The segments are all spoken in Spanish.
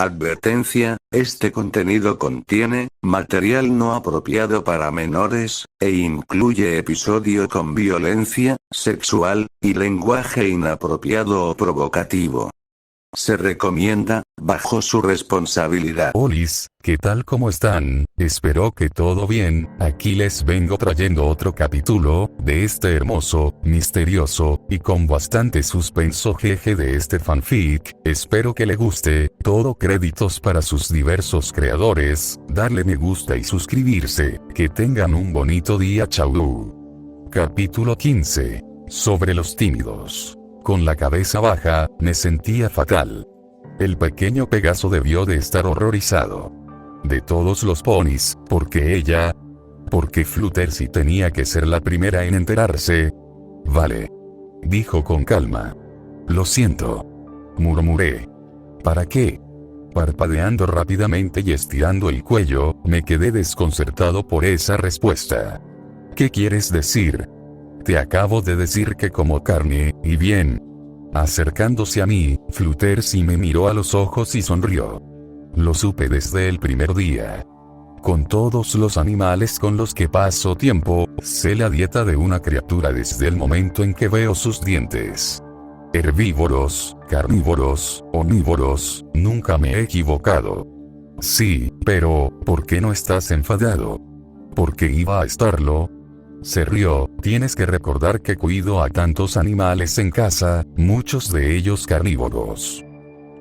Advertencia, este contenido contiene material no apropiado para menores, e incluye episodio con violencia sexual y lenguaje inapropiado o provocativo. Se recomienda, bajo su responsabilidad. Olis, ¿qué tal? ¿Cómo están? Espero que todo bien. Aquí les vengo trayendo otro capítulo de este hermoso, misterioso y con bastante suspenso jeje de este fanfic. Espero que le guste. Todo créditos para sus diversos creadores. Darle me gusta y suscribirse. Que tengan un bonito día. Chau. Capítulo 15. Sobre los tímidos. Con la cabeza baja, me sentía fatal. El pequeño Pegaso debió de estar horrorizado. De todos los ponis, ¿por qué ella? ¿Por qué Fluttershy tenía que ser la primera en enterarse? Vale. Dijo con calma. Lo siento. Murmuré. ¿Para qué? Parpadeando rápidamente y estirando el cuello, me quedé desconcertado por esa respuesta. ¿Qué quieres decir? Te acabo de decir que como carne, y bien. Acercándose a mí, Fluttershy me miró a los ojos y sonrió. Lo supe desde el primer día. Con todos los animales con los que paso tiempo, sé la dieta de una criatura desde el momento en que veo sus dientes. Herbívoros, carnívoros, omnívoros, nunca me he equivocado. Sí, pero, ¿por qué no estás enfadado? ¿Por qué iba a estarlo? Se rió. Tienes que recordar que cuido a tantos animales en casa, muchos de ellos carnívoros.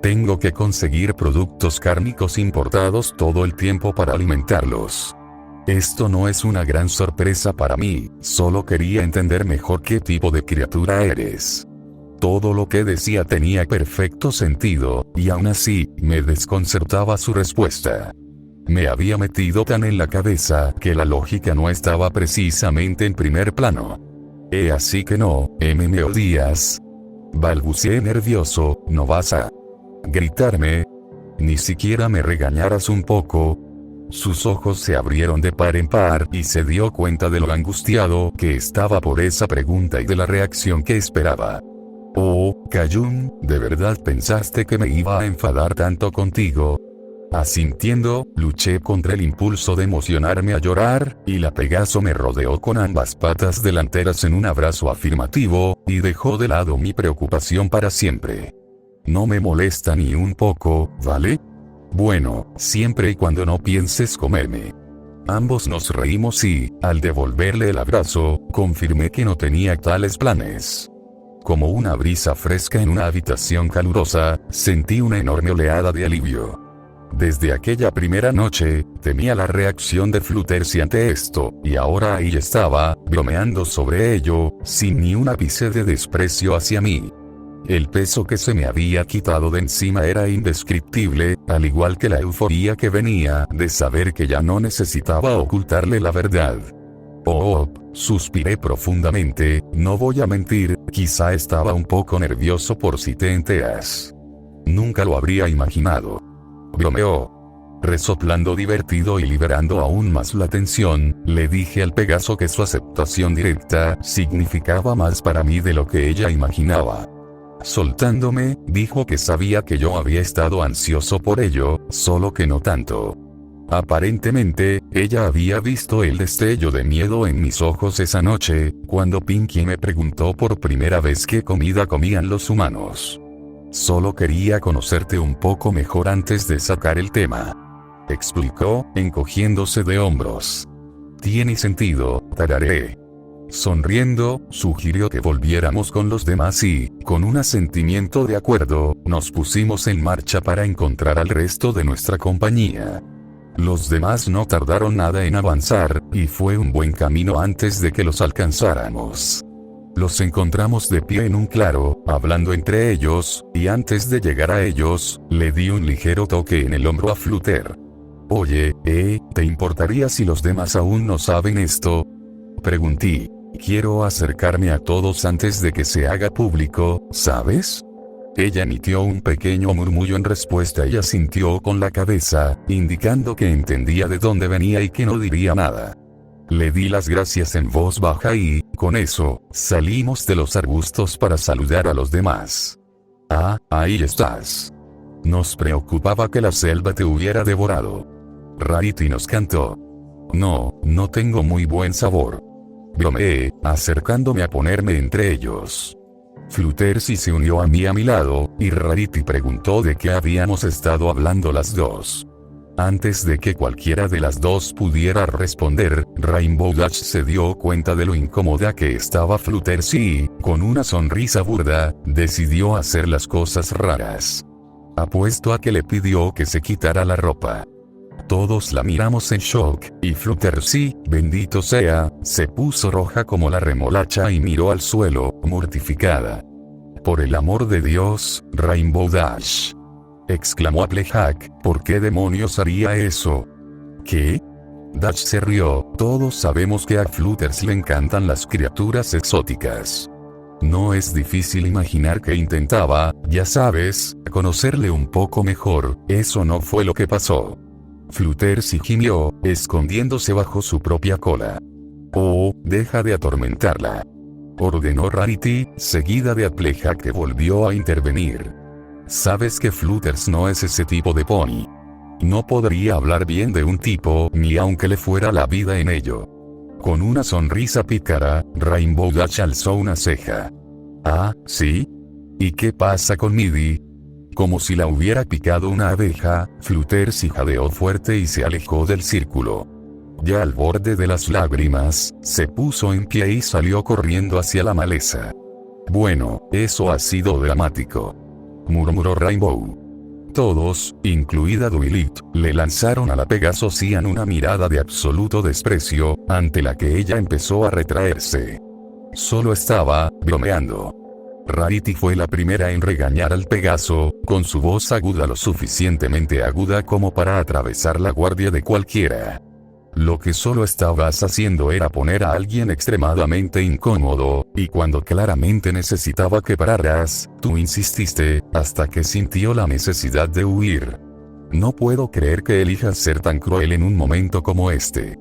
Tengo que conseguir productos cárnicos importados todo el tiempo para alimentarlos. Esto no es una gran sorpresa para mí, solo quería entender mejor qué tipo de criatura eres. Todo lo que decía tenía perfecto sentido, y aún así, me desconcertaba su respuesta. Me había metido tan en la cabeza que la lógica no estaba precisamente en primer plano. Así que no, ¿me odias? Balbuceé nervioso. ¿No vas a gritarme? ¿Ni siquiera me regañaras un poco? Sus ojos se abrieron de par en par y se dio cuenta de lo angustiado que estaba por esa pregunta y de la reacción que esperaba. Oh, Kayun, ¿de verdad pensaste que me iba a enfadar tanto contigo? Asintiendo, luché contra el impulso de emocionarme a llorar, y la Pegaso me rodeó con ambas patas delanteras en un abrazo afirmativo, y dejó de lado mi preocupación para siempre. No me molesta ni un poco, ¿vale? Bueno, siempre y cuando no pienses comerme. Ambos nos reímos y, al devolverle el abrazo, confirmé que no tenía tales planes. Como una brisa fresca en una habitación calurosa, sentí una enorme oleada de alivio. Desde aquella primera noche, temía la reacción de Fluttershy ante esto, y ahora ahí estaba, bromeando sobre ello, sin ni un ápice de desprecio hacia mí. El peso que se me había quitado de encima era indescriptible, al igual que la euforía que venía de saber que ya no necesitaba ocultarle la verdad. Oh, suspiré profundamente, no voy a mentir, quizá estaba un poco nervioso por si te enteras. Nunca lo habría imaginado. Bromeó. Resoplando divertido y liberando aún más la tensión, le dije al Pegaso que su aceptación directa significaba más para mí de lo que ella imaginaba. Soltándome, dijo que sabía que yo había estado ansioso por ello, solo que no tanto. Aparentemente, ella había visto el destello de miedo en mis ojos esa noche, cuando Pinkie me preguntó por primera vez qué comida comían los humanos. Solo quería conocerte un poco mejor antes de sacar el tema. Explicó, encogiéndose de hombros. Tiene sentido, tarareé. Sonriendo, sugirió que volviéramos con los demás y, con un asentimiento de acuerdo, nos pusimos en marcha para encontrar al resto de nuestra compañía. Los demás no tardaron nada en avanzar, y fue un buen camino antes de que los alcanzáramos. Los encontramos de pie en un claro, hablando entre ellos, y antes de llegar a ellos, le di un ligero toque en el hombro a Flutter. Oye, ¿te importaría si los demás aún no saben esto? Pregunté. Quiero acercarme a todos antes de que se haga público, ¿sabes? Ella emitió un pequeño murmullo en respuesta y asintió con la cabeza, indicando que entendía de dónde venía y que no diría nada. Le di las gracias en voz baja y, con eso, salimos de los arbustos para saludar a los demás. Ah, ahí estás. Nos preocupaba que la selva te hubiera devorado. Rarity nos cantó. No tengo muy buen sabor. Bromeé, acercándome a ponerme entre ellos. Fluttershy se unió a mi lado, y Rarity preguntó de qué habíamos estado hablando las dos. Antes de que cualquiera de las dos pudiera responder, Rainbow Dash se dio cuenta de lo incómoda que estaba Fluttershy y, con una sonrisa burda, decidió hacer las cosas raras. Apuesto a que le pidió que se quitara la ropa. Todos la miramos en shock, y Fluttershy, bendito sea, se puso roja como la remolacha y miró al suelo, mortificada. «Por el amor de Dios, Rainbow Dash», exclamó Applejack, «¿por qué demonios haría eso?» ¿Qué? Dash se rió. Todos sabemos que a Fluttershy le encantan las criaturas exóticas. No es difícil imaginar que intentaba, ya sabes, conocerle un poco mejor. Eso no fue lo que pasó. Fluttershy gimió, escondiéndose bajo su propia cola. «Oh, deja de atormentarla», ordenó Rarity, seguida de Applejack, que volvió a intervenir. «Sabes que Fluttershy no es ese tipo de pony. No podría hablar bien de un tipo, ni aunque le fuera la vida en ello». Con una sonrisa pícara, Rainbow Dash alzó una ceja. «Ah, ¿sí? ¿Y qué pasa con Middy?» Como si la hubiera picado una abeja, Fluttershy jadeó fuerte y se alejó del círculo. Ya al borde de las lágrimas, se puso en pie y salió corriendo hacia la maleza. «Bueno, eso ha sido dramático», murmuró Rainbow. Todos, incluida Duilit, le lanzaron a la Pegasian una mirada de absoluto desprecio, ante la que ella empezó a retraerse. Solo estaba bromeando. Rarity fue la primera en regañar al Pegaso, con su voz aguda, lo suficientemente aguda como para atravesar la guardia de cualquiera. «Lo que solo estabas haciendo era poner a alguien extremadamente incómodo, y cuando claramente necesitaba que pararas, tú insististe, hasta que sintió la necesidad de huir. No puedo creer que elijas ser tan cruel en un momento como este.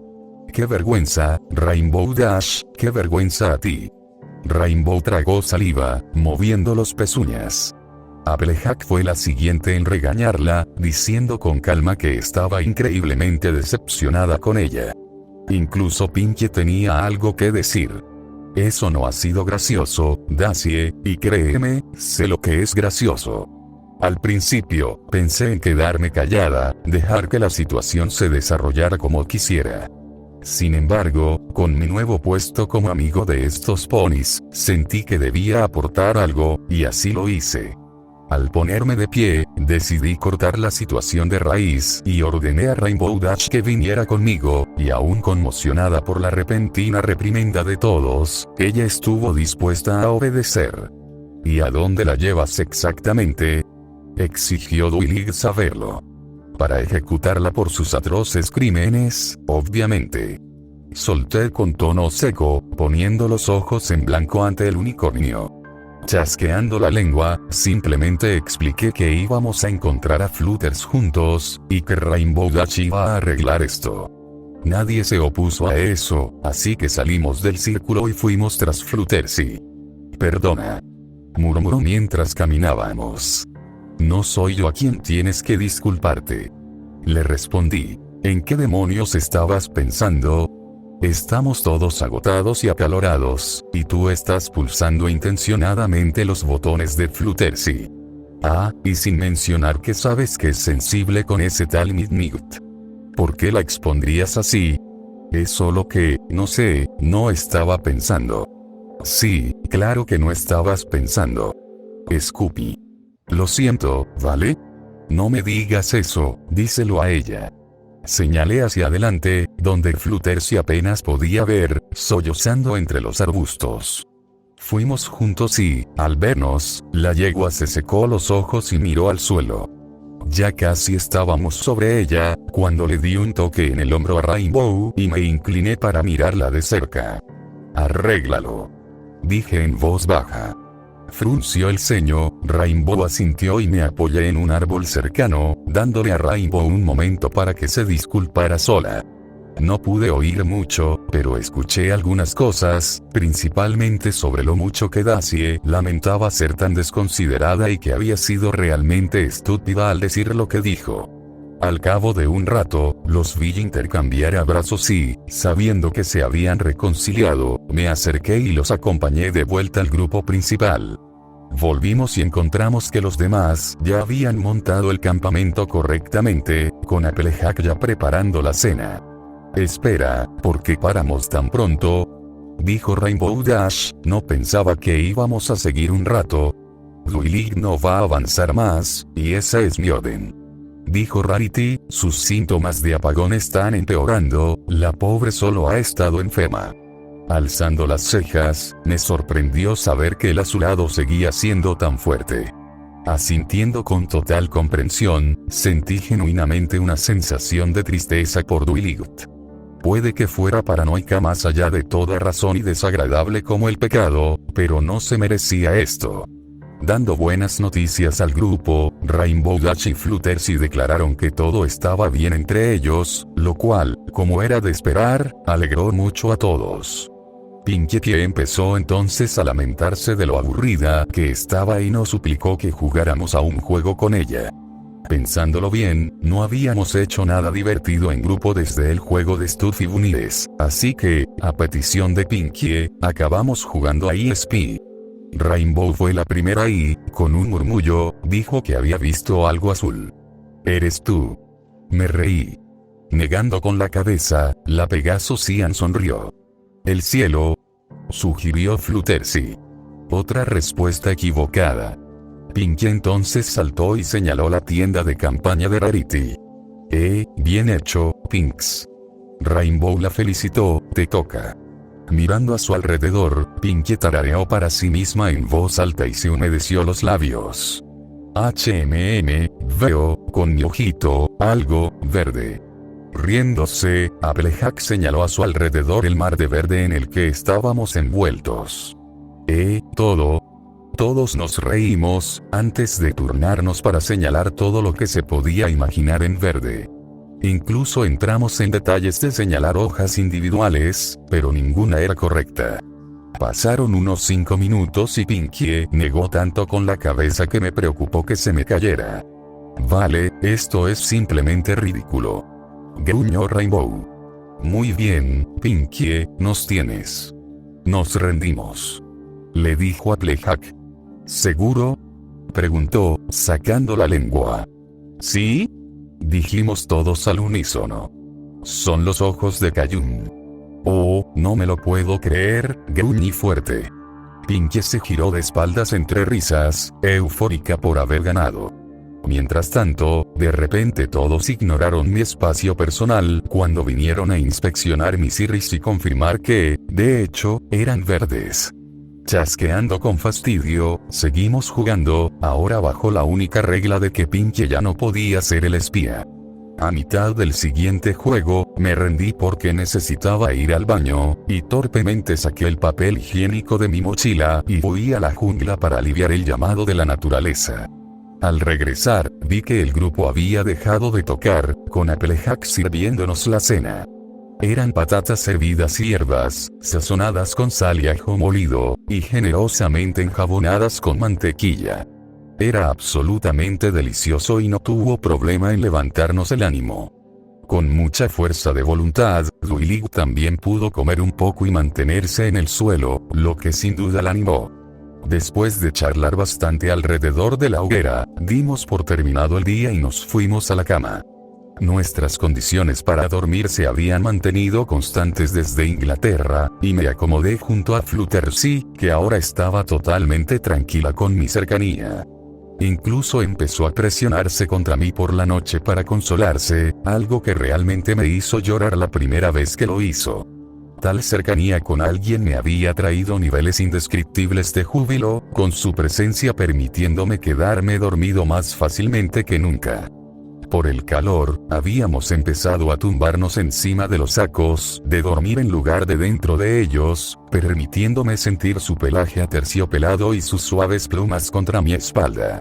¡Qué vergüenza, Rainbow Dash, qué vergüenza a ti!». Rainbow tragó saliva, moviendo los pezuñas. Applejack fue la siguiente en regañarla, diciendo con calma que estaba increíblemente decepcionada con ella. Incluso Pinkie tenía algo que decir. «Eso no ha sido gracioso, Daisy, y créeme, sé lo que es gracioso. Al principio, pensé en quedarme callada, dejar que la situación se desarrollara como quisiera. Sin embargo, con mi nuevo puesto como amigo de estos ponis, sentí que debía aportar algo, y así lo hice. Al ponerme de pie, decidí cortar la situación de raíz y ordené a Rainbow Dash que viniera conmigo, y aún conmocionada por la repentina reprimenda de todos, ella estuvo dispuesta a obedecer. «¿Y a dónde la llevas exactamente?», exigió Duilig saberlo. «Para ejecutarla por sus atroces crímenes, obviamente», solté con tono seco, poniendo los ojos en blanco ante el unicornio. Chasqueando la lengua, simplemente expliqué que íbamos a encontrar a Fluttershy juntos, y que Rainbow Dash iba a arreglar esto. Nadie se opuso a eso, así que salimos del círculo y fuimos tras Fluttershy. «Perdona», murmuró mientras caminábamos. «No soy yo a quien tienes que disculparte», le respondí. «¿En qué demonios estabas pensando? Estamos todos agotados y acalorados, y tú estás pulsando intencionadamente los botones de Fluttershy. Ah, y sin mencionar que sabes que es sensible con ese tal Midnight. ¿Por qué la expondrías así? Es solo que, no sé, no estaba pensando». «Sí, claro que no estabas pensando», escupí. «Lo siento, ¿vale? No me digas eso, díselo a ella». Señalé hacia adelante, donde Fluttershy apenas podía ver, sollozando entre los arbustos. Fuimos juntos y, al vernos, la yegua se secó los ojos y miró al suelo. Ya casi estábamos sobre ella, cuando le di un toque en el hombro a Rainbow y me incliné para mirarla de cerca. «Arréglalo», dije en voz baja. Frunció el ceño, Rainbow asintió y me apoyé en un árbol cercano, dándole a Rainbow un momento para que se disculpara sola. No pude oír mucho, pero escuché algunas cosas, principalmente sobre lo mucho que Dacie lamentaba ser tan desconsiderada y que había sido realmente estúpida al decir lo que dijo. Al cabo de un rato, los vi intercambiar abrazos y, sabiendo que se habían reconciliado, me acerqué y los acompañé de vuelta al grupo principal. Volvimos y encontramos que los demás ya habían montado el campamento correctamente, con Applejack ya preparando la cena. «Espera, ¿por qué paramos tan pronto?», dijo Rainbow Dash. «No pensaba que íbamos a seguir un rato. Duilig no va a avanzar más, y esa es mi orden», dijo Rarity. «Sus síntomas de apagón están empeorando, la pobre solo ha estado enferma». Alzando las cejas, me sorprendió saber que el azulado seguía siendo tan fuerte. Asintiendo con total comprensión, sentí genuinamente una sensación de tristeza por Duilig. Puede que fuera paranoica más allá de toda razón y desagradable como el pecado, pero no se merecía esto. Dando buenas noticias al grupo, Rainbow Dash y Fluttershy declararon que todo estaba bien entre ellos, lo cual, como era de esperar, alegró mucho a todos. Pinkie Pie empezó entonces a lamentarse de lo aburrida que estaba y nos suplicó que jugáramos a un juego con ella. Pensándolo bien, no habíamos hecho nada divertido en grupo desde el juego de Stuffy Bunnies, así que, a petición de Pinkie, acabamos jugando a ESP. Rainbow fue la primera y, con un murmullo, dijo que había visto algo azul. «¿Eres tú?». Me reí. Negando con la cabeza, la Pegasusian sonrió. «El cielo», sugirió Fluttershy. Otra respuesta equivocada. Pinkie entonces saltó y señaló la tienda de campaña de Rarity. Bien hecho, Pinks». Rainbow la felicitó. «Te toca». Mirando a su alrededor, Pinkie tarareó para sí misma en voz alta y se humedeció los labios. Veo, con mi ojito, algo verde». Riéndose, Applejack señaló a su alrededor el mar de verde en el que estábamos envueltos. Todos nos reímos, antes de turnarnos para señalar todo lo que se podía imaginar en verde. Incluso entramos en detalles de señalar hojas individuales, pero ninguna era correcta. Pasaron unos 5 minutos y Pinkie negó tanto con la cabeza que me preocupó que se me cayera. «Vale, esto es simplemente ridículo», gruñó Rainbow. «Muy bien, Pinkie, nos tienes». «Nos rendimos», le dijo Applejack. «¿Seguro?», preguntó, sacando la lengua. «¿Sí?», dijimos todos al unísono. «Son los ojos de Cayun». «Oh, no me lo puedo creer», gruñí fuerte. Pinkie se giró de espaldas entre risas, eufórica por haber ganado. Mientras tanto, de repente todos ignoraron mi espacio personal cuando vinieron a inspeccionar mis iris y confirmar que, de hecho, eran verdes. Chasqueando con fastidio, seguimos jugando, ahora bajo la única regla de que Pinkie ya no podía ser el espía. A mitad del siguiente juego, me rendí porque necesitaba ir al baño, y torpemente saqué el papel higiénico de mi mochila y fui a la jungla para aliviar el llamado de la naturaleza. Al regresar, vi que el grupo había dejado de tocar, con Applejack sirviéndonos la cena. Eran patatas hervidas y hierbas, sazonadas con sal y ajo molido, y generosamente enjabonadas con mantequilla. Era absolutamente delicioso y no tuvo problema en levantarnos el ánimo. Con mucha fuerza de voluntad, Duilig también pudo comer un poco y mantenerse en el suelo, lo que sin duda la animó. Después de charlar bastante alrededor de la hoguera, dimos por terminado el día y nos fuimos a la cama. Nuestras condiciones para dormir se habían mantenido constantes desde Inglaterra, y me acomodé junto a Fluttershy, que ahora estaba totalmente tranquila con mi cercanía. Incluso empezó a presionarse contra mí por la noche para consolarse, algo que realmente me hizo llorar la primera vez que lo hizo. Tal cercanía con alguien me había traído niveles indescriptibles de júbilo, con su presencia permitiéndome quedarme dormido más fácilmente que nunca. Por el calor, habíamos empezado a tumbarnos encima de los sacos de dormir en lugar de dentro de ellos, permitiéndome sentir su pelaje aterciopelado y sus suaves plumas contra mi espalda.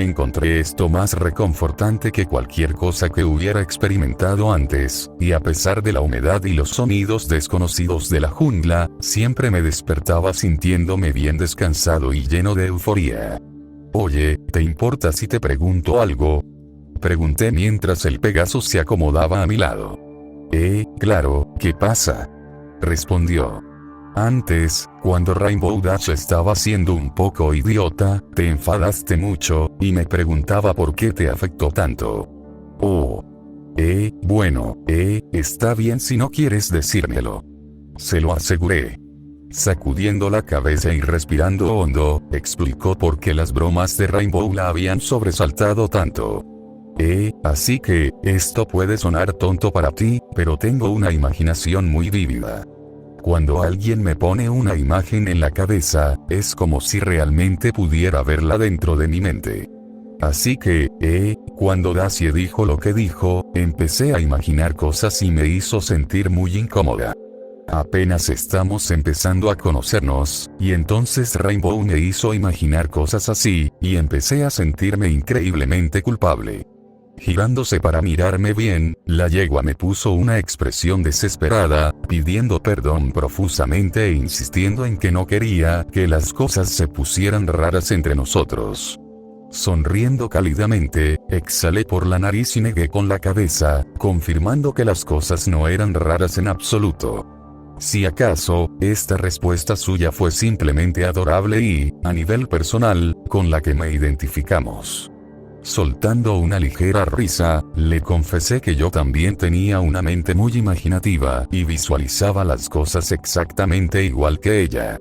Encontré esto más reconfortante que cualquier cosa que hubiera experimentado antes, y a pesar de la humedad y los sonidos desconocidos de la jungla, siempre me despertaba sintiéndome bien descansado y lleno de euforía. Oye, ¿te importa si te pregunto algo? Pregunté mientras el Pegaso se acomodaba a mi lado. Claro, ¿qué pasa? Respondió. Antes, cuando Rainbow Dash estaba siendo un poco idiota, te enfadaste mucho, y me preguntaba por qué te afectó tanto. Oh. Bueno, está bien si no quieres decírmelo. Se lo aseguré. Sacudiendo la cabeza y respirando hondo, explicó por qué las bromas de Rainbow la habían sobresaltado tanto. Así que, esto puede sonar tonto para ti, pero tengo una imaginación muy vívida. Cuando alguien me pone una imagen en la cabeza, es como si realmente pudiera verla dentro de mi mente. Así que, cuando Daisy dijo lo que dijo, empecé a imaginar cosas y me hizo sentir muy incómoda. Apenas estamos empezando a conocernos, y entonces Rainbow me hizo imaginar cosas así, y empecé a sentirme increíblemente culpable. Girándose para mirarme bien, la yegua me puso una expresión desesperada, pidiendo perdón profusamente e insistiendo en que no quería que las cosas se pusieran raras entre nosotros. Sonriendo cálidamente, exhalé por la nariz y negué con la cabeza, confirmando que las cosas no eran raras en absoluto. Si acaso, esta respuesta suya fue simplemente adorable y, a nivel personal, con la que me identificamos. Soltando una ligera risa, le confesé que yo también tenía una mente muy imaginativa y visualizaba las cosas exactamente igual que ella.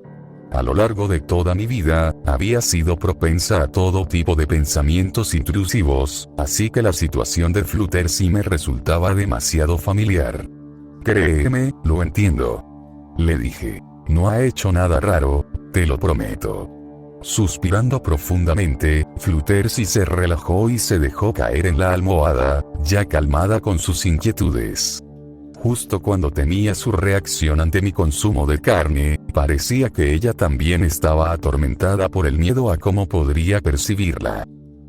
A lo largo de toda mi vida, había sido propensa a todo tipo de pensamientos intrusivos, así que la situación de Fluttershy me resultaba demasiado familiar. Créeme, lo entiendo. Le dije. No ha hecho nada raro, te lo prometo. Suspirando profundamente, Fluttershy se relajó y se dejó caer en la almohada, ya calmada con sus inquietudes. Justo cuando temía su reacción ante mi consumo de carne, parecía que ella también estaba atormentada por el miedo a cómo podría percibirla.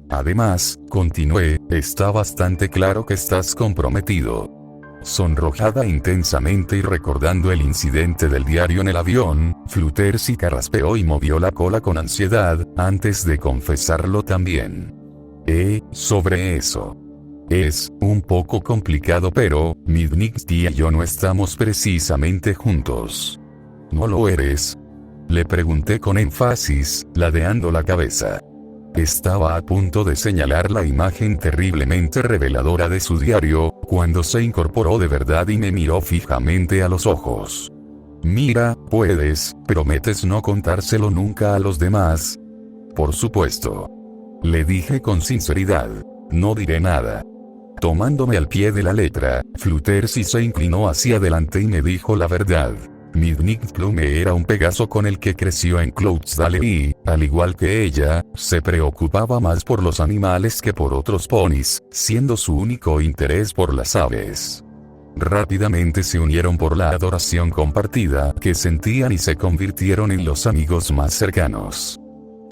Además, continué, está bastante claro que estás comprometido. Sonrojada intensamente y recordando el incidente del diario en el avión, Fluttershy carraspeó y movió la cola con ansiedad, antes de confesarlo también. Sobre eso. Es un poco complicado pero, Midnighty y yo no estamos precisamente juntos. ¿No lo eres? Le pregunté con énfasis, ladeando la cabeza. Estaba a punto de señalar la imagen terriblemente reveladora de su diario, cuando se incorporó de verdad y me miró fijamente a los ojos. Mira, ¿prometes no contárselo nunca a los demás? Por supuesto. Le dije con sinceridad. No diré nada. Tomándome al pie de la letra, Fluttershy se inclinó hacia adelante y me dijo la verdad. Midnight Plume era un Pegaso con el que creció en Cloudsdale y, al igual que ella, se preocupaba más por los animales que por otros ponis, siendo su único interés por las aves. Rápidamente se unieron por la adoración compartida que sentían y se convirtieron en los amigos más cercanos.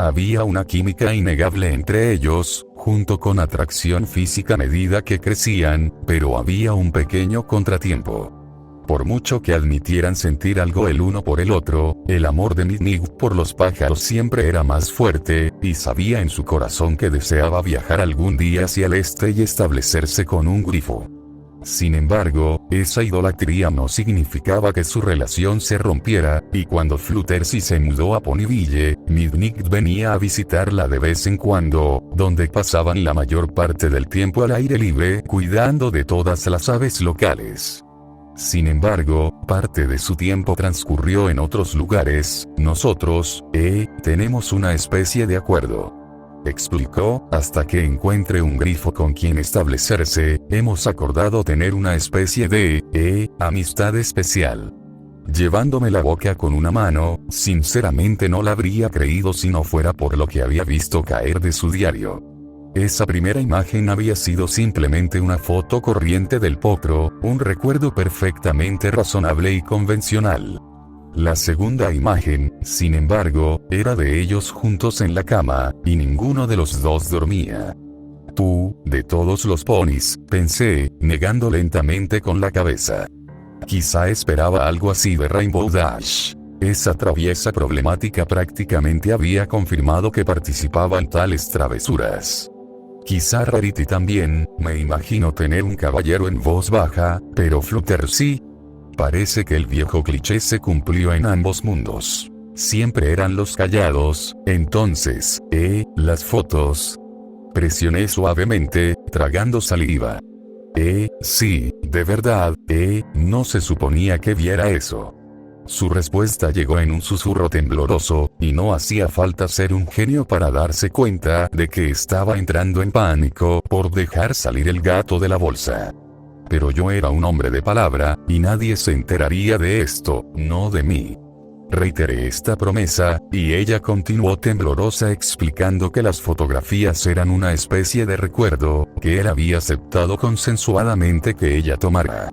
Había una química innegable entre ellos, junto con atracción física a medida que crecían, pero había un pequeño contratiempo. Por mucho que admitieran sentir algo el uno por el otro, el amor de Midnight por los pájaros siempre era más fuerte, y sabía en su corazón que deseaba viajar algún día hacia el este y establecerse con un grifo. Sin embargo, esa idolatría no significaba que su relación se rompiera, y cuando Fluttershy se mudó a Ponyville, Midnight venía a visitarla de vez en cuando, donde pasaban la mayor parte del tiempo al aire libre, cuidando de todas las aves locales. Sin embargo, parte de su tiempo transcurrió en otros lugares. Nosotros, tenemos una especie de acuerdo. Explicó, hasta que encuentre un grifo con quien establecerse, hemos acordado tener una especie de, amistad especial. Llevándome la boca con una mano, sinceramente no la habría creído si no fuera por lo que había visto caer de su diario. Esa primera imagen había sido simplemente una foto corriente del potro, un recuerdo perfectamente razonable y convencional. La segunda imagen, sin embargo, era de ellos juntos en la cama, y ninguno de los dos dormía. Tú, de todos los ponis, pensé, negando lentamente con la cabeza. Quizá esperaba algo así de Rainbow Dash. Esa traviesa problemática prácticamente había confirmado que participaba en tales travesuras. Quizá Rarity también, me imagino tener un caballero en voz baja, pero Flutter sí. Parece que el viejo cliché se cumplió en ambos mundos. Siempre eran los callados, entonces, las fotos. Presioné suavemente, tragando saliva. Sí, de verdad, no se suponía que viera eso. Su respuesta llegó en un susurro tembloroso, y no hacía falta ser un genio para darse cuenta de que estaba entrando en pánico por dejar salir el gato de la bolsa. Pero yo era un hombre de palabra, y nadie se enteraría de esto, no de mí. Reiteré esta promesa, y ella continuó temblorosa explicando que las fotografías eran una especie de recuerdo, que él había aceptado consensuadamente que ella tomara.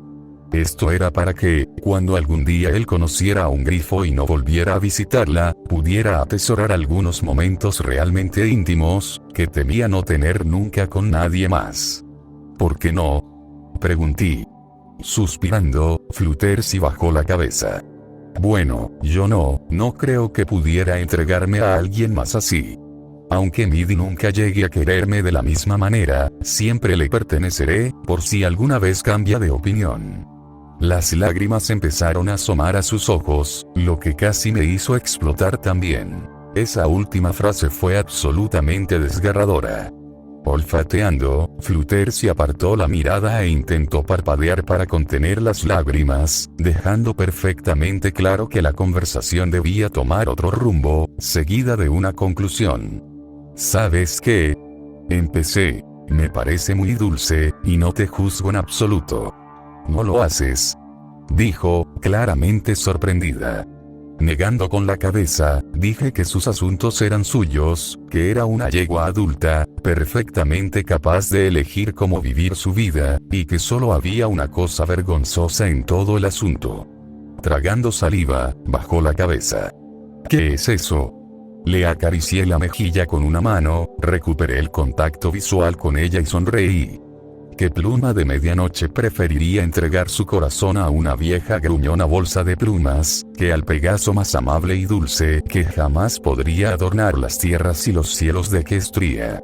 Esto era para que, cuando algún día él conociera a un grifo y no volviera a visitarla, pudiera atesorar algunos momentos realmente íntimos, que temía no tener nunca con nadie más. ¿Por qué no?, pregunté. Suspirando, Fluttershy bajó la cabeza. Bueno, yo no creo que pudiera entregarme a alguien más así. Aunque Midi nunca llegue a quererme de la misma manera, siempre le perteneceré, por si alguna vez cambia de opinión. Las lágrimas empezaron a asomar a sus ojos, lo que casi me hizo explotar también. Esa última frase fue absolutamente desgarradora. Olfateando, Fluttershy apartó la mirada e intentó parpadear para contener las lágrimas, dejando perfectamente claro que la conversación debía tomar otro rumbo, seguida de una conclusión. ¿Sabes qué? Empecé. Me parece muy dulce, y no te juzgo en absoluto. ¿No lo haces?, dijo, claramente sorprendida. Negando con la cabeza, dije que sus asuntos eran suyos, que era una yegua adulta, perfectamente capaz de elegir cómo vivir su vida, y que solo había una cosa vergonzosa en todo el asunto. Tragando saliva, bajó la cabeza. ¿Qué es eso? Le acaricié la mejilla con una mano, recuperé el contacto visual con ella y sonreí. ¿Qué pluma de medianoche preferiría entregar su corazón a una vieja gruñona bolsa de plumas, que al Pegaso más amable y dulce que jamás podría adornar las tierras y los cielos de Equestria?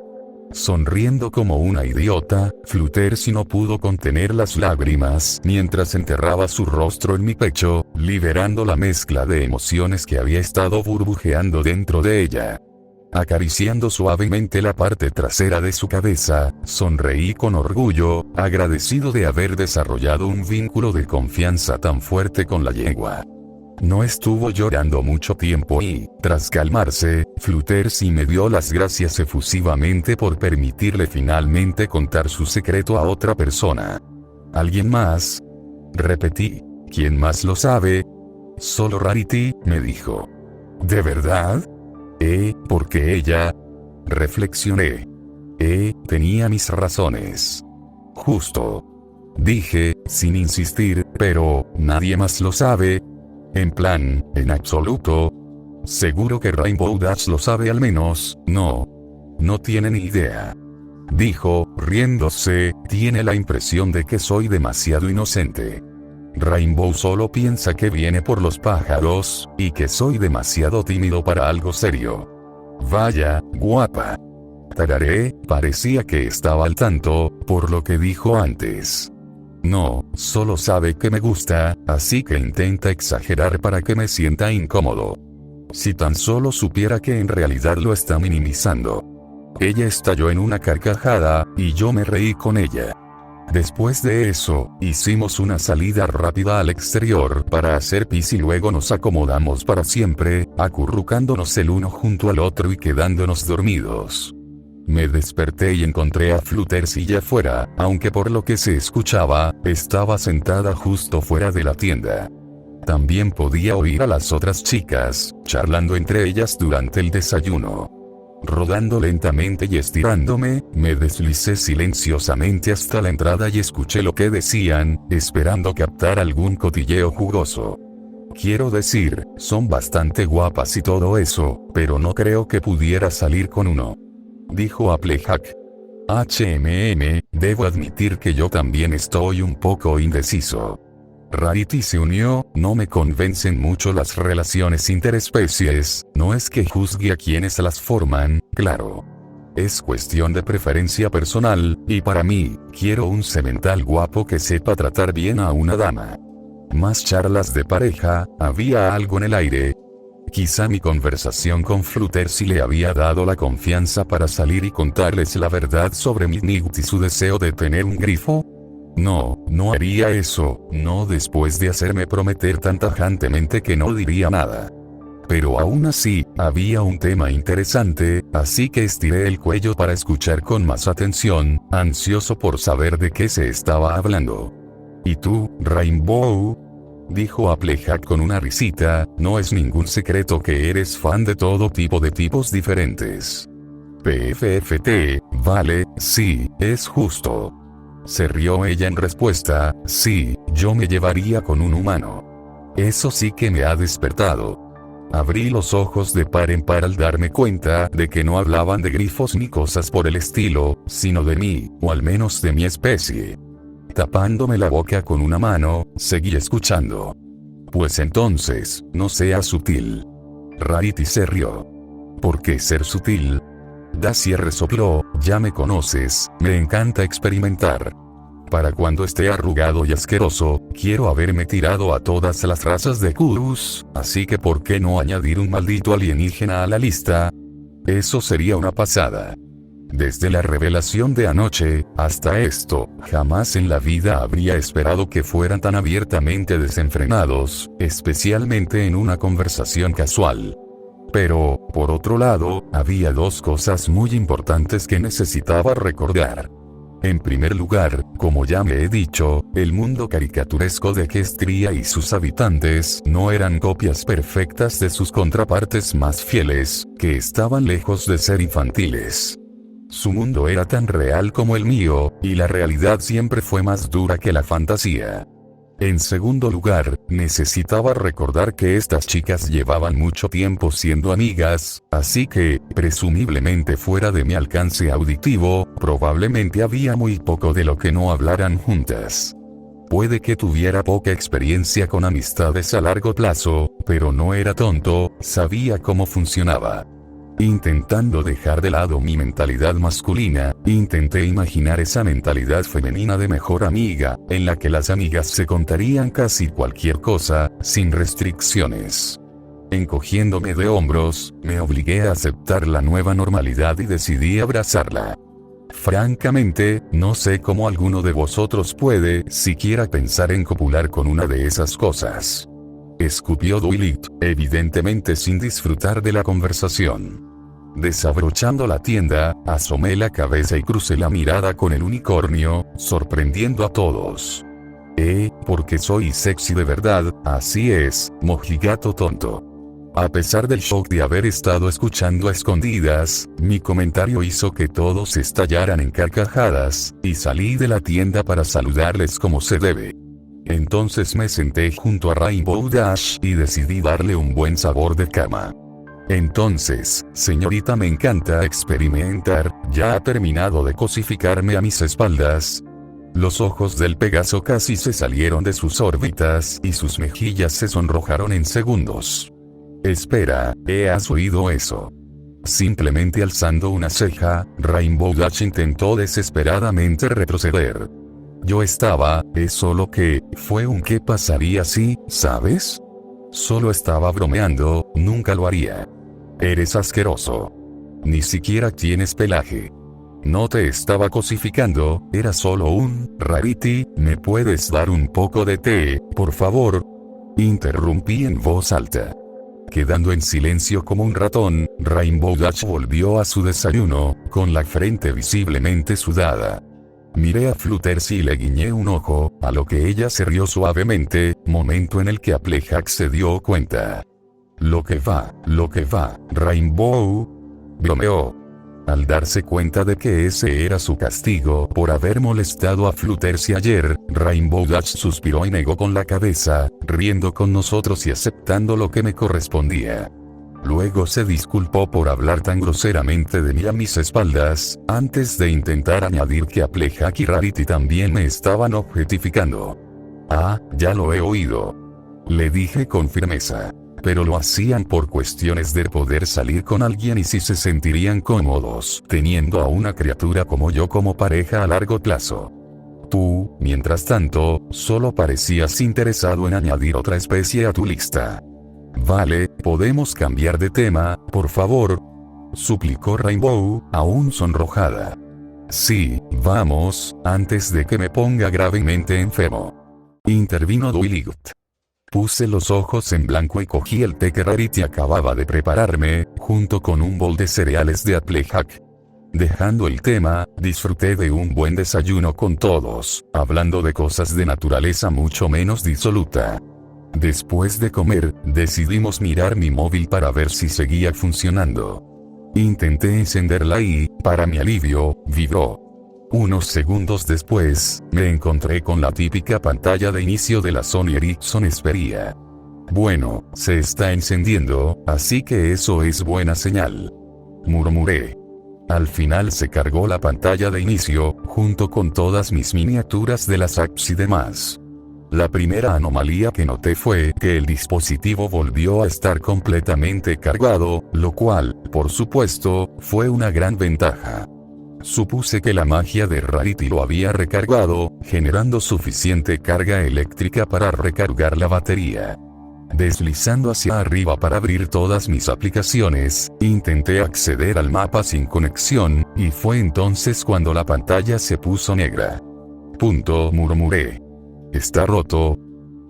Sonriendo como una idiota, Fluttershy no pudo contener las lágrimas mientras enterraba su rostro en mi pecho, liberando la mezcla de emociones que había estado burbujeando dentro de ella. Acariciando suavemente la parte trasera de su cabeza, sonreí con orgullo, agradecido de haber desarrollado un vínculo de confianza tan fuerte con la yegua. No estuvo llorando mucho tiempo y, tras calmarse, Fluttershy me dio las gracias efusivamente por permitirle finalmente contar su secreto a otra persona. ¿Alguien más?, repetí. ¿Quién más lo sabe? Solo Rarity, me dijo. ¿De verdad? Porque ella... Reflexioné. Tenía mis razones. Justo. Dije, sin insistir, pero, ¿nadie más lo sabe? En plan, en absoluto. Seguro que Rainbow Dash lo sabe al menos, no. No tiene ni idea. Dijo, riéndose, tiene la impresión de que soy demasiado inocente. Rainbow solo piensa que viene por los pájaros, y que soy demasiado tímido para algo serio. Vaya, guapa. Tararé, parecía que estaba al tanto, por lo que dijo antes. No, solo sabe que me gusta, así que intenta exagerar para que me sienta incómodo. Si tan solo supiera que en realidad lo está minimizando. Ella estalló en una carcajada, y yo me reí con ella. Después de eso, hicimos una salida rápida al exterior para hacer pis y luego nos acomodamos para siempre, acurrucándonos el uno junto al otro y quedándonos dormidos. Me desperté y encontré a Fluttershy ya fuera, aunque por lo que se escuchaba, estaba sentada justo fuera de la tienda. También podía oír a las otras chicas, charlando entre ellas durante el desayuno. Rodando lentamente y estirándome, me deslicé silenciosamente hasta la entrada y escuché lo que decían, esperando captar algún cotilleo jugoso. Quiero decir, son bastante guapas y todo eso, pero no creo que pudiera salir con uno. Dijo Applejack. Debo admitir que yo también estoy un poco indeciso. Rarity se unió, no me convencen mucho las relaciones interespecies, no es que juzgue a quienes las forman, claro. Es cuestión de preferencia personal, y para mí, quiero un semental guapo que sepa tratar bien a una dama. Más charlas de pareja, había algo en el aire. Quizá mi conversación con Fluttershy le había dado la confianza para salir y contarles la verdad sobre mi Newt y su deseo de tener un grifo. No haría eso, no después de hacerme prometer tan tajantemente que no diría nada. Pero aún así, había un tema interesante, así que estiré el cuello para escuchar con más atención, ansioso por saber de qué se estaba hablando. ¿Y tú, Rainbow? Dijo Applejack con una risita, no es ningún secreto que eres fan de todo tipo de tipos diferentes. PFFT, vale, sí, es justo. Se rió ella en respuesta, sí, yo me llevaría con un humano. Eso sí que me ha despertado. Abrí los ojos de par en par al darme cuenta de que no hablaban de grifos ni cosas por el estilo, sino de mí, o al menos de mi especie. Tapándome la boca con una mano, seguí escuchando. Pues entonces, no seas sutil. Rarity se rió. ¿Por qué ser sutil? Dacier resopló, ya me conoces, me encanta experimentar. Para cuando esté arrugado y asqueroso, quiero haberme tirado a todas las razas de Kurus, así que ¿por qué no añadir un maldito alienígena a la lista? Eso sería una pasada. Desde la revelación de anoche, hasta esto, jamás en la vida habría esperado que fueran tan abiertamente desenfrenados, especialmente en una conversación casual. Pero, por otro lado, había dos cosas muy importantes que necesitaba recordar. En primer lugar, como ya me he dicho, el mundo caricaturesco de Equestria y sus habitantes no eran copias perfectas de sus contrapartes más fieles, que estaban lejos de ser infantiles. Su mundo era tan real como el mío, y la realidad siempre fue más dura que la fantasía. En segundo lugar, necesitaba recordar que estas chicas llevaban mucho tiempo siendo amigas, así que, presumiblemente fuera de mi alcance auditivo, probablemente había muy poco de lo que no hablaran juntas. Puede que tuviera poca experiencia con amistades a largo plazo, pero no era tonto, sabía cómo funcionaba. Intentando dejar de lado mi mentalidad masculina, intenté imaginar esa mentalidad femenina de mejor amiga, en la que las amigas se contarían casi cualquier cosa, sin restricciones. Encogiéndome de hombros, me obligué a aceptar la nueva normalidad y decidí abrazarla. Francamente, no sé cómo alguno de vosotros puede siquiera pensar en copular con una de esas cosas. Escupió Dwight, evidentemente sin disfrutar de la conversación. Desabrochando la tienda, asomé la cabeza y crucé la mirada con el unicornio, sorprendiendo a todos. Porque soy sexy de verdad, así es, mojigato tonto. A pesar del shock de haber estado escuchando a escondidas, mi comentario hizo que todos estallaran en carcajadas, y salí de la tienda para saludarles como se debe. Entonces me senté junto a Rainbow Dash y decidí darle un buen sabor de cama. Entonces, señorita, me encanta experimentar, ¿ya ha terminado de cosificarme a mis espaldas? Los ojos del Pegaso casi se salieron de sus órbitas y sus mejillas se sonrojaron en segundos. Espera, ¿has oído eso? Simplemente alzando una ceja, Rainbow Dash intentó desesperadamente retroceder. Yo estaba, es solo que, fue un ¿qué pasaría si, sabes? Solo estaba bromeando, nunca lo haría. Eres asqueroso. Ni siquiera tienes pelaje. No te estaba cosificando, era solo un, Rarity, ¿me puedes dar un poco de té, por favor? Interrumpí en voz alta. Quedando en silencio como un ratón, Rainbow Dash volvió a su desayuno, con la frente visiblemente sudada. Miré a Fluttershy y le guiñé un ojo, a lo que ella se rió suavemente, momento en el que Applejack se dio cuenta. Lo que va, Rainbow. Bromeó. Al darse cuenta de que ese era su castigo por haber molestado a Fluttershy ayer, Rainbow Dash suspiró y negó con la cabeza, riendo con nosotros y aceptando lo que me correspondía. Luego se disculpó por hablar tan groseramente de mí a mis espaldas, antes de intentar añadir que Applejack y Rarity también me estaban objetificando. Ah, ya lo he oído. Le dije con firmeza. Pero lo hacían por cuestiones de poder salir con alguien y si se sentirían cómodos teniendo a una criatura como yo como pareja a largo plazo. Tú, mientras tanto, solo parecías interesado en añadir otra especie a tu lista. Vale, podemos cambiar de tema, por favor, suplicó Rainbow, aún sonrojada. Sí, vamos, antes de que me ponga gravemente enfermo. Intervino Dwight. Puse los ojos en blanco y cogí el té que Rarity acababa de prepararme, junto con un bol de cereales de Applejack. Dejando el tema, disfruté de un buen desayuno con todos, hablando de cosas de naturaleza mucho menos disoluta. Después de comer, decidimos mirar mi móvil para ver si seguía funcionando. Intenté encenderla y, para mi alivio, vibró. Unos segundos después, me encontré con la típica pantalla de inicio de la Sony Ericsson Xperia. Bueno, se está encendiendo, así que eso es buena señal. Murmuré. Al final se cargó la pantalla de inicio, junto con todas mis miniaturas de las apps y demás. La primera anomalía que noté fue que el dispositivo volvió a estar completamente cargado, lo cual, por supuesto, fue una gran ventaja. Supuse que la magia de Rarity lo había recargado, generando suficiente carga eléctrica para recargar la batería. Deslizando hacia arriba para abrir todas mis aplicaciones, intenté acceder al mapa sin conexión, y fue entonces cuando la pantalla se puso negra. Murmuré. ¿Está roto?,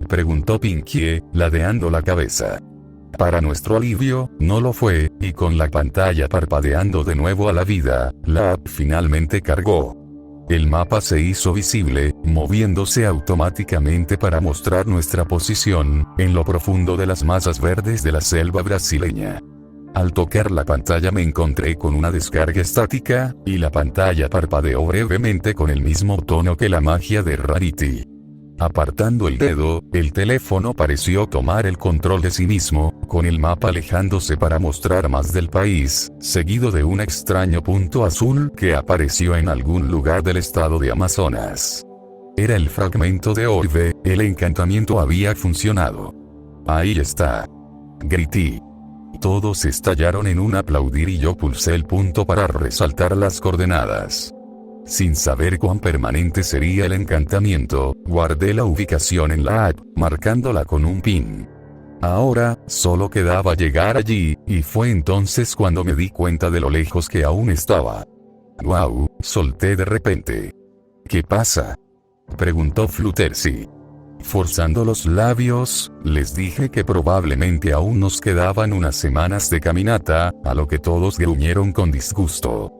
preguntó Pinkie, ladeando la cabeza. Para nuestro alivio, no lo fue, y con la pantalla parpadeando de nuevo a la vida, la app finalmente cargó. El mapa se hizo visible, moviéndose automáticamente para mostrar nuestra posición, en lo profundo de las masas verdes de la selva brasileña. Al tocar la pantalla me encontré con una descarga estática, y la pantalla parpadeó brevemente con el mismo tono que la magia de Rarity. Apartando el dedo, el teléfono pareció tomar el control de sí mismo, con el mapa alejándose para mostrar más del país, seguido de un extraño punto azul que apareció en algún lugar del estado de Amazonas. Era el fragmento de orbe, el encantamiento había funcionado. Ahí está. Grité. Todos estallaron en un aplaudir y yo pulsé el punto para resaltar las coordenadas. Sin saber cuán permanente sería el encantamiento, guardé la ubicación en la app, marcándola con un pin. Ahora, solo quedaba llegar allí, y fue entonces cuando me di cuenta de lo lejos que aún estaba. «Guau», solté de repente. «¿Qué pasa?», preguntó Fluttershy. Forzando los labios, les dije que probablemente aún nos quedaban unas semanas de caminata, a lo que todos gruñeron con disgusto.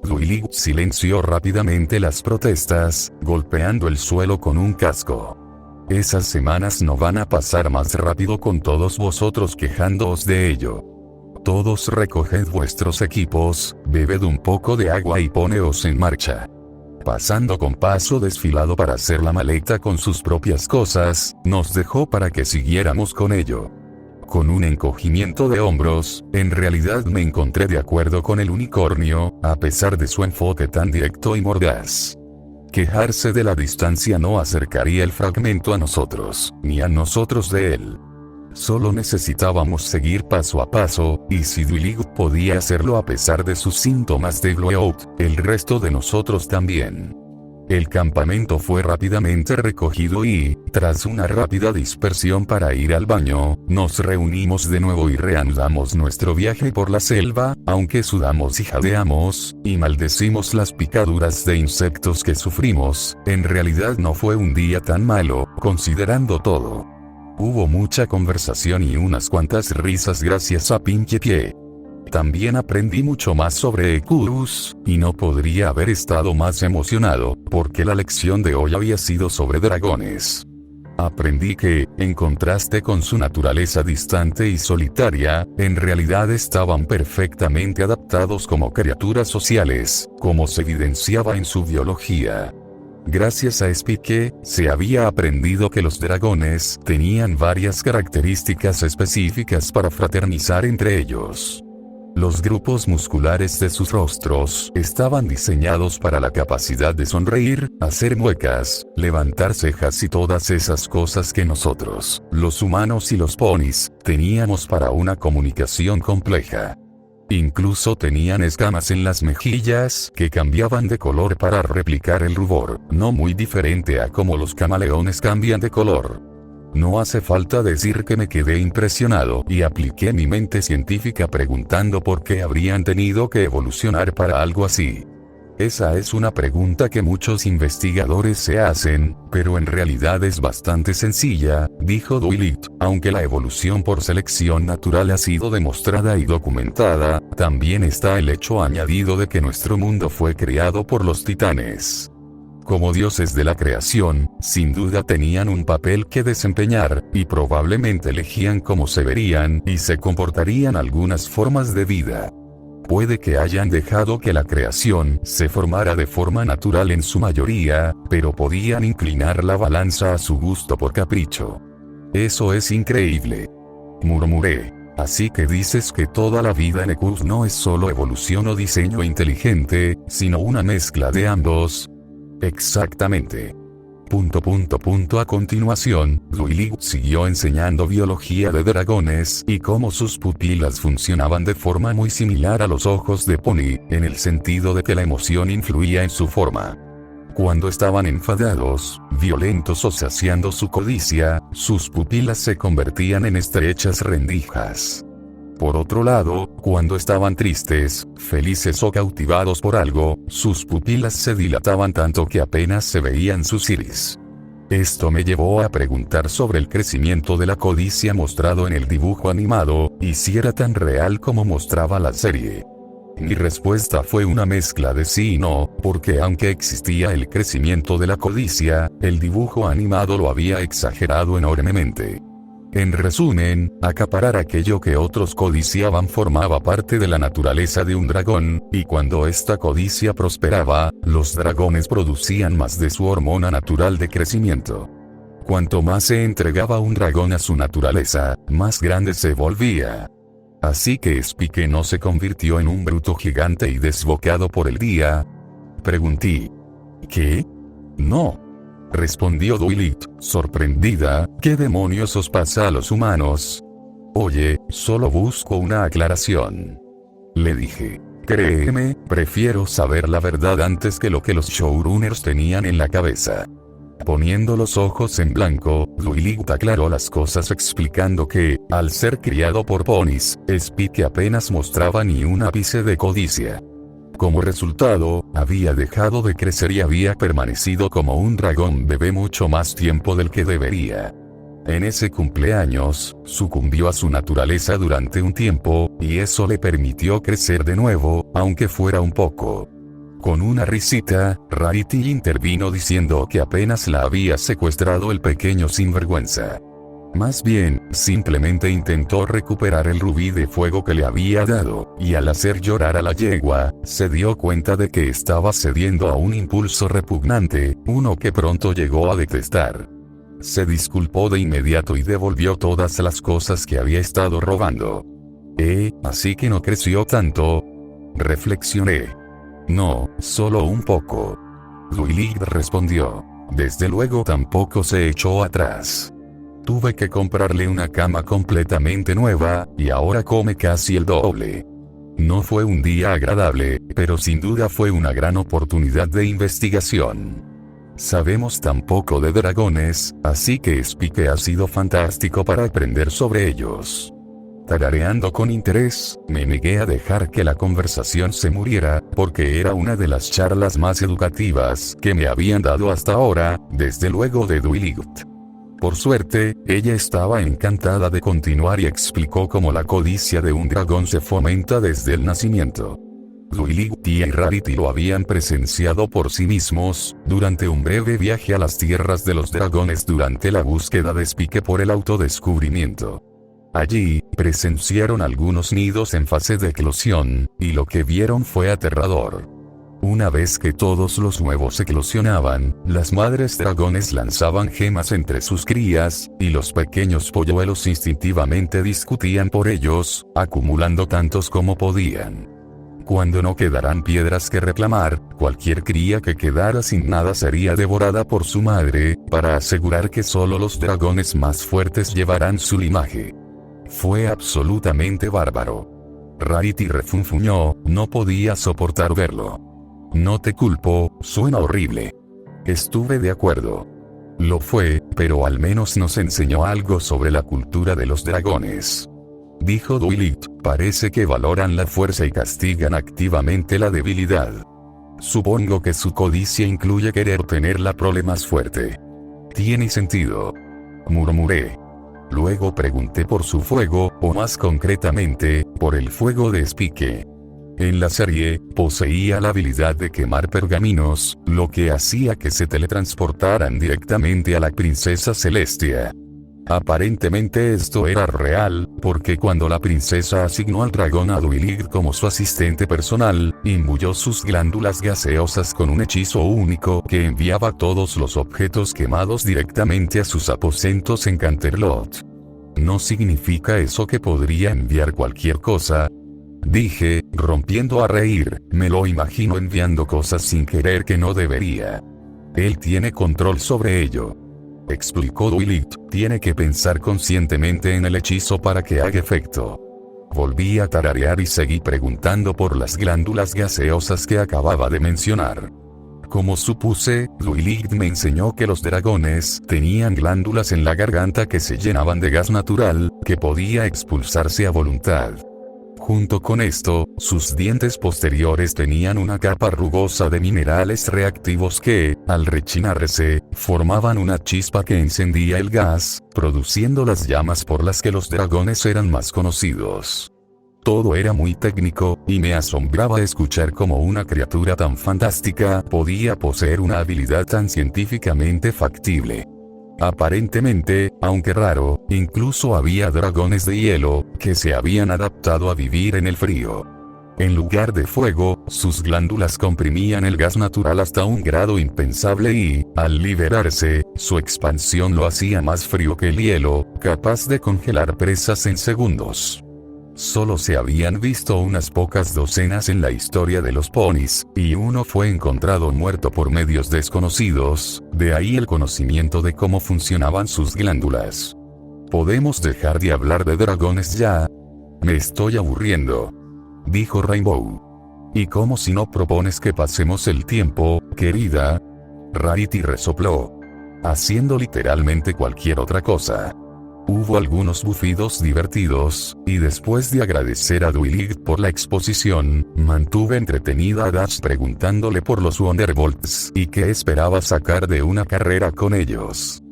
Dwight silenció rápidamente las protestas, golpeando el suelo con un casco. Esas semanas no van a pasar más rápido con todos vosotros quejándoos de ello. Todos recoged vuestros equipos, bebed un poco de agua y poneos en marcha. Pasando con paso desfilado para hacer la maleta con sus propias cosas, nos dejó para que siguiéramos con ello. Con un encogimiento de hombros, en realidad me encontré de acuerdo con el unicornio, a pesar de su enfoque tan directo y mordaz. Quejarse de la distancia no acercaría el fragmento a nosotros, ni a nosotros de él. Solo necesitábamos seguir paso a paso, y si Dwight podía hacerlo a pesar de sus síntomas de blowout, el resto de nosotros también. El campamento fue rápidamente recogido y, tras una rápida dispersión para ir al baño, nos reunimos de nuevo y reanudamos nuestro viaje por la selva, aunque sudamos y jadeamos, y maldecimos las picaduras de insectos que sufrimos, en realidad no fue un día tan malo, considerando todo. Hubo mucha conversación y unas cuantas risas gracias a Pinkie. También aprendí mucho más sobre Ecurus, y no podría haber estado más emocionado, porque la lección de hoy había sido sobre dragones. Aprendí que, en contraste con su naturaleza distante y solitaria, en realidad estaban perfectamente adaptados como criaturas sociales, como se evidenciaba en su biología. Gracias a Spike, se había aprendido que los dragones tenían varias características específicas para fraternizar entre ellos. Los grupos musculares de sus rostros estaban diseñados para la capacidad de sonreír, hacer muecas, levantar cejas y todas esas cosas que nosotros, los humanos y los ponis, teníamos para una comunicación compleja. Incluso tenían escamas en las mejillas que cambiaban de color para replicar el rubor, no muy diferente a cómo los camaleones cambian de color. No hace falta decir que me quedé impresionado y apliqué mi mente científica preguntando por qué habrían tenido que evolucionar para algo así. Esa es una pregunta que muchos investigadores se hacen, pero en realidad es bastante sencilla, dijo Dwight. Aunque la evolución por selección natural ha sido demostrada y documentada, también está el hecho añadido de que nuestro mundo fue creado por los titanes. Como dioses de la creación, sin duda tenían un papel que desempeñar, y probablemente elegían cómo se verían y se comportarían algunas formas de vida. Puede que hayan dejado que la creación se formara de forma natural en su mayoría, pero podían inclinar la balanza a su gusto por capricho. Eso es increíble. Murmuré. Así que dices que toda la vida en Equus no es solo evolución o diseño inteligente, sino una mezcla de ambos. Exactamente. A continuación, Dwight siguió enseñando biología de dragones y cómo sus pupilas funcionaban de forma muy similar a los ojos de Pony, en el sentido de que la emoción influía en su forma. Cuando estaban enfadados, violentos o saciando su codicia, sus pupilas se convertían en estrechas rendijas. Por otro lado, cuando estaban tristes, felices o cautivados por algo, sus pupilas se dilataban tanto que apenas se veían sus iris. Esto me llevó a preguntar sobre el crecimiento de la codicia mostrado en el dibujo animado, y si era tan real como mostraba la serie. Mi respuesta fue una mezcla de sí y no, porque aunque existía el crecimiento de la codicia, el dibujo animado lo había exagerado enormemente. En resumen, acaparar aquello que otros codiciaban formaba parte de la naturaleza de un dragón, y cuando esta codicia prosperaba, los dragones producían más de su hormona natural de crecimiento. Cuanto más se entregaba un dragón a su naturaleza, más grande se volvía. Así que Spike no se convirtió en un bruto gigante y desbocado por el día. Pregunté. ¿Qué? No. Respondió Dwight, sorprendida. ¿Qué demonios os pasa a los humanos? Oye, solo busco una aclaración. Le dije. Créeme, prefiero saber la verdad antes que lo que los showrunners tenían en la cabeza. Poniendo los ojos en blanco, Dwight aclaró las cosas explicando que, al ser criado por ponis, Spike apenas mostraba ni un ápice de codicia. Como resultado, había dejado de crecer y había permanecido como un dragón bebé mucho más tiempo del que debería. En ese cumpleaños, sucumbió a su naturaleza durante un tiempo, y eso le permitió crecer de nuevo, aunque fuera un poco. Con una risita, Rarity intervino diciendo que apenas la había secuestrado el pequeño sinvergüenza. Más bien, simplemente intentó recuperar el rubí de fuego que le había dado, y al hacer llorar a la yegua, se dio cuenta de que estaba cediendo a un impulso repugnante, uno que pronto llegó a detestar. Se disculpó de inmediato y devolvió todas las cosas que había estado robando. Así que no creció tanto. Reflexioné. No, solo un poco. Dwight respondió. Desde luego tampoco se echó atrás. Tuve que comprarle una cama completamente nueva, y ahora come casi el doble. No fue un día agradable, pero sin duda fue una gran oportunidad de investigación. Sabemos tan poco de dragones, así que Spike ha sido fantástico para aprender sobre ellos. Tarareando con interés, me negué a dejar que la conversación se muriera, porque era una de las charlas más educativas que me habían dado hasta ahora, desde luego de Dwight. Por suerte, ella estaba encantada de continuar y explicó cómo la codicia de un dragón se fomenta desde el nacimiento. Duility y Rarity lo habían presenciado por sí mismos, durante un breve viaje a las tierras de los dragones durante la búsqueda de Spike por el autodescubrimiento. Allí, presenciaron algunos nidos en fase de eclosión, y lo que vieron fue aterrador. Una vez que todos los huevos eclosionaban, las madres dragones lanzaban gemas entre sus crías, y los pequeños polluelos instintivamente discutían por ellos, acumulando tantos como podían. Cuando no quedaran piedras que reclamar, cualquier cría que quedara sin nada sería devorada por su madre, para asegurar que solo los dragones más fuertes llevarán su linaje. Fue absolutamente bárbaro. Rarity refunfuñó, no podía soportar verlo. No te culpo, suena horrible. Estuve de acuerdo. Lo fue, pero al menos nos enseñó algo sobre la cultura de los dragones. Dijo Duilith, parece que valoran la fuerza y castigan activamente la debilidad. Supongo que su codicia incluye querer tener la prole más fuerte. Tiene sentido. Murmuré. Luego pregunté por su fuego, o más concretamente, por el fuego de Spike. En la serie, poseía la habilidad de quemar pergaminos, lo que hacía que se teletransportaran directamente a la princesa Celestia. Aparentemente esto era real, porque cuando la princesa asignó al dragón a Duilith como su asistente personal, imbuyó sus glándulas gaseosas con un hechizo único que enviaba todos los objetos quemados directamente a sus aposentos en Canterlot. ¿No significa eso que podría enviar cualquier cosa? Dije, rompiendo a reír, me lo imagino enviando cosas sin querer que no debería. Él tiene control sobre ello. Explicó Duilith, tiene que pensar conscientemente en el hechizo para que haga efecto. Volví a tararear y seguí preguntando por las glándulas gaseosas que acababa de mencionar. Como supuse, Duilith me enseñó que los dragones tenían glándulas en la garganta que se llenaban de gas natural, que podía expulsarse a voluntad. Junto con esto, sus dientes posteriores tenían una capa rugosa de minerales reactivos que, al rechinarse, formaban una chispa que encendía el gas, produciendo las llamas por las que los dragones eran más conocidos. Todo era muy técnico, y me asombraba escuchar cómo una criatura tan fantástica podía poseer una habilidad tan científicamente factible. Aparentemente, aunque raro, incluso había dragones de hielo, que se habían adaptado a vivir en el frío. En lugar de fuego, sus glándulas comprimían el gas natural hasta un grado impensable y, al liberarse, su expansión lo hacía más frío que el hielo, capaz de congelar presas en segundos. Solo se habían visto unas pocas docenas en la historia de los ponis, y uno fue encontrado muerto por medios desconocidos, de ahí el conocimiento de cómo funcionaban sus glándulas. ¿Podemos dejar de hablar de dragones ya? Me estoy aburriendo, dijo Rainbow. ¿Y cómo si no propones que pasemos el tiempo, querida? Rarity resopló. Haciendo literalmente cualquier otra cosa. Hubo algunos bufidos divertidos, y después de agradecer a Duilith por la exposición, mantuve entretenida a Dash preguntándole por los Wonderbolts y qué esperaba sacar de una carrera con ellos.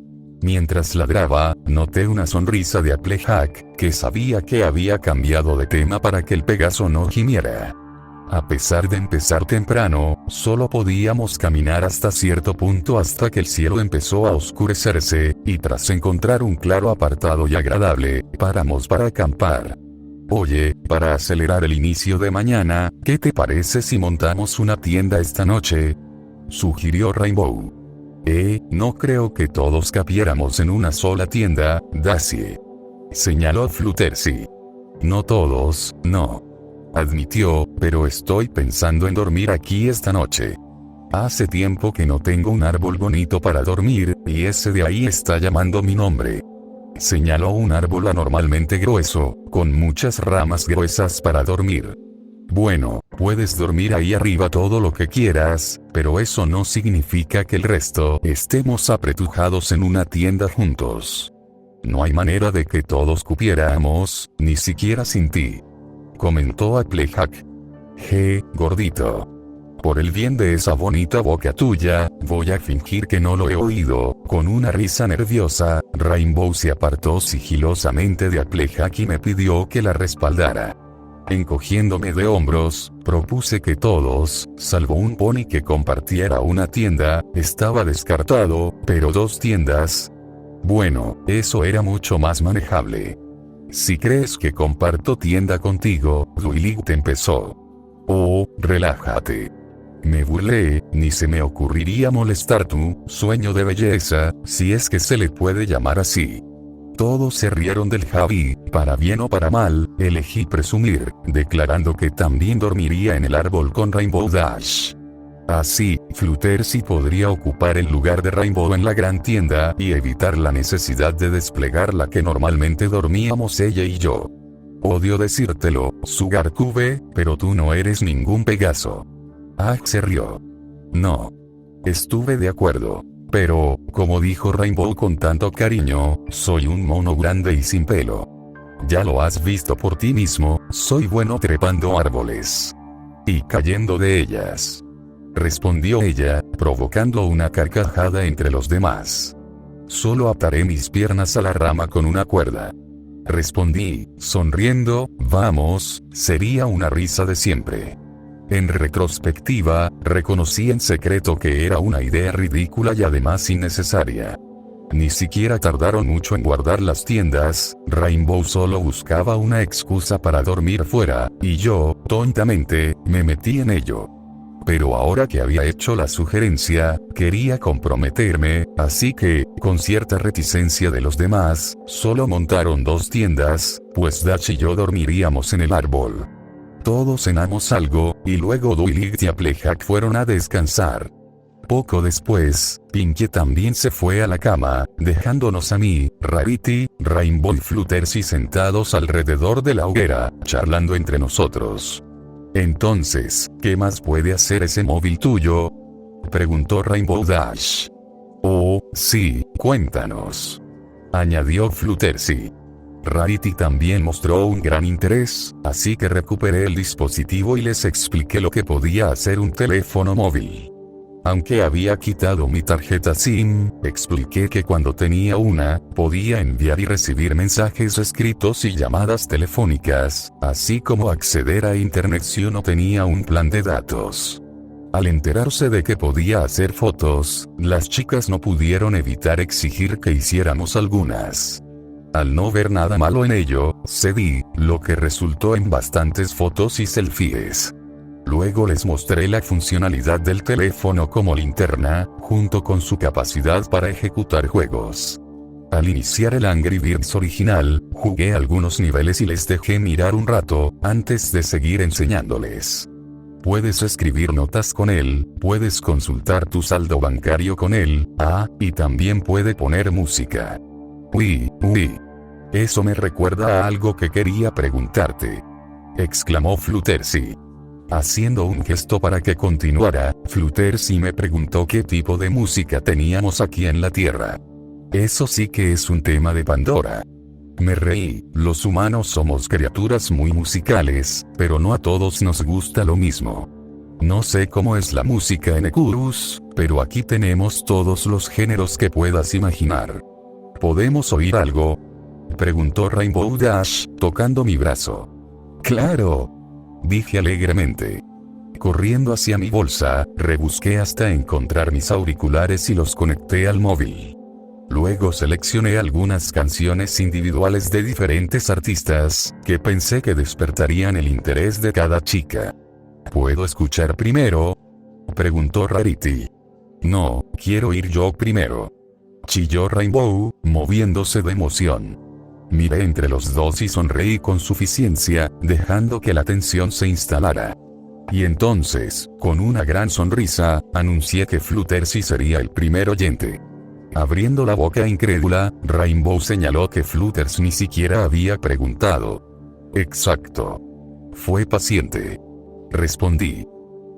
Mientras ladraba, noté una sonrisa de Applejack, que sabía que había cambiado de tema para que el Pegaso no gimiera. A pesar de empezar temprano, solo podíamos caminar hasta cierto punto hasta que el cielo empezó a oscurecerse, y tras encontrar un claro apartado y agradable, paramos para acampar. Oye, para acelerar el inicio de mañana, ¿qué te parece si montamos una tienda esta noche? Sugirió Rainbow. No creo que todos capiéramos en una sola tienda, Daisy. Señaló Fluttershy. No todos, no. Admitió, pero estoy pensando en dormir aquí esta noche. Hace tiempo que no tengo un árbol bonito para dormir, y ese de ahí está llamando mi nombre. Señaló un árbol anormalmente grueso, con muchas ramas gruesas para dormir. Bueno, puedes dormir ahí arriba todo lo que quieras, pero eso no significa que el resto estemos apretujados en una tienda juntos. No hay manera de que todos cupiéramos, ni siquiera sin ti. Comentó Applejack. Gordito. Por el bien de esa bonita boca tuya, voy a fingir que no lo he oído. Con una risa nerviosa, Rainbow se apartó sigilosamente de Applejack y me pidió que la respaldara. Encogiéndome de hombros, propuse que todos, salvo un pony que compartiera una tienda, estaba descartado, pero 2 tiendas. Bueno, eso era mucho más manejable. Si crees que comparto tienda contigo, Dwight empezó. Oh, relájate. Me burlé, ni se me ocurriría molestar tu sueño de belleza, si es que se le puede llamar así. Todos se rieron del Javi, para bien o para mal, elegí presumir, declarando que también dormiría en el árbol con Rainbow Dash. Así, Fluttershy podría ocupar el lugar de Rainbow en la gran tienda y evitar la necesidad de desplegar la que normalmente dormíamos ella y yo. Odio decírtelo, Sugar Cube, pero tú no eres ningún Pegaso. Ax se rió. No. Estuve de acuerdo. Pero, como dijo Rainbow con tanto cariño, soy un mono grande y sin pelo. Ya lo has visto por ti mismo, soy bueno trepando árboles. Y cayendo de ellas. Respondió ella, provocando una carcajada entre los demás. Solo ataré mis piernas a la rama con una cuerda. Respondí, sonriendo, vamos, sería una risa de siempre. En retrospectiva, reconocí en secreto que era una idea ridícula y además innecesaria. Ni siquiera tardaron mucho en guardar las tiendas, Rainbow solo buscaba una excusa para dormir fuera, y yo, tontamente, me metí en ello. Pero ahora que había hecho la sugerencia, quería comprometerme, así que, con cierta reticencia de los demás, solo montaron 2 tiendas, pues Dash y yo dormiríamos en el árbol. Todos cenamos algo, y luego Dwight y Applejack fueron a descansar. Poco después, Pinkie también se fue a la cama, dejándonos a mí, Rarity, Rainbow y Fluttershy sentados alrededor de la hoguera, charlando entre nosotros. Entonces, ¿qué más puede hacer ese móvil tuyo? Preguntó Rainbow Dash. Oh, sí, cuéntanos. Añadió Fluttershy. Rarity también mostró un gran interés, así que recuperé el dispositivo y les expliqué lo que podía hacer un teléfono móvil. Aunque había quitado mi tarjeta SIM, expliqué que cuando tenía una, podía enviar y recibir mensajes escritos y llamadas telefónicas, así como acceder a internet si uno tenía un plan de datos. Al enterarse de que podía hacer fotos, las chicas no pudieron evitar exigir que hiciéramos algunas. Al no ver nada malo en ello, cedí, lo que resultó en bastantes fotos y selfies. Luego les mostré la funcionalidad del teléfono como linterna, junto con su capacidad para ejecutar juegos. Al iniciar el Angry Birds original, jugué algunos niveles y les dejé mirar un rato, antes de seguir enseñándoles. Puedes escribir notas con él, puedes consultar tu saldo bancario con él, y también puede poner música. Uy. Eso me recuerda a algo que quería preguntarte. Exclamó Fluttershy. Haciendo un gesto para que continuara, Fluttershy me preguntó qué tipo de música teníamos aquí en la Tierra. Eso sí que es un tema de Pandora. Me reí, los humanos somos criaturas muy musicales, pero no a todos nos gusta lo mismo. No sé cómo es la música en Ecurus, pero aquí tenemos todos los géneros que puedas imaginar. ¿Podemos oír algo? Preguntó Rainbow Dash, tocando mi brazo. ¡Claro!, dije alegremente. Corriendo hacia mi bolsa, rebusqué hasta encontrar mis auriculares y los conecté al móvil. Luego seleccioné algunas canciones individuales de diferentes artistas, que pensé que despertarían el interés de cada chica. ¿Puedo escuchar primero?, preguntó Rarity. No, quiero ir yo primero, chilló Rainbow, moviéndose de emoción. Miré entre los dos y sonreí con suficiencia, dejando que la tensión se instalara. Y entonces, con una gran sonrisa, anuncié que Fluttershy sería el primer oyente. Abriendo la boca incrédula, Rainbow señaló que Fluttershy ni siquiera había preguntado. Exacto. Fue paciente, respondí.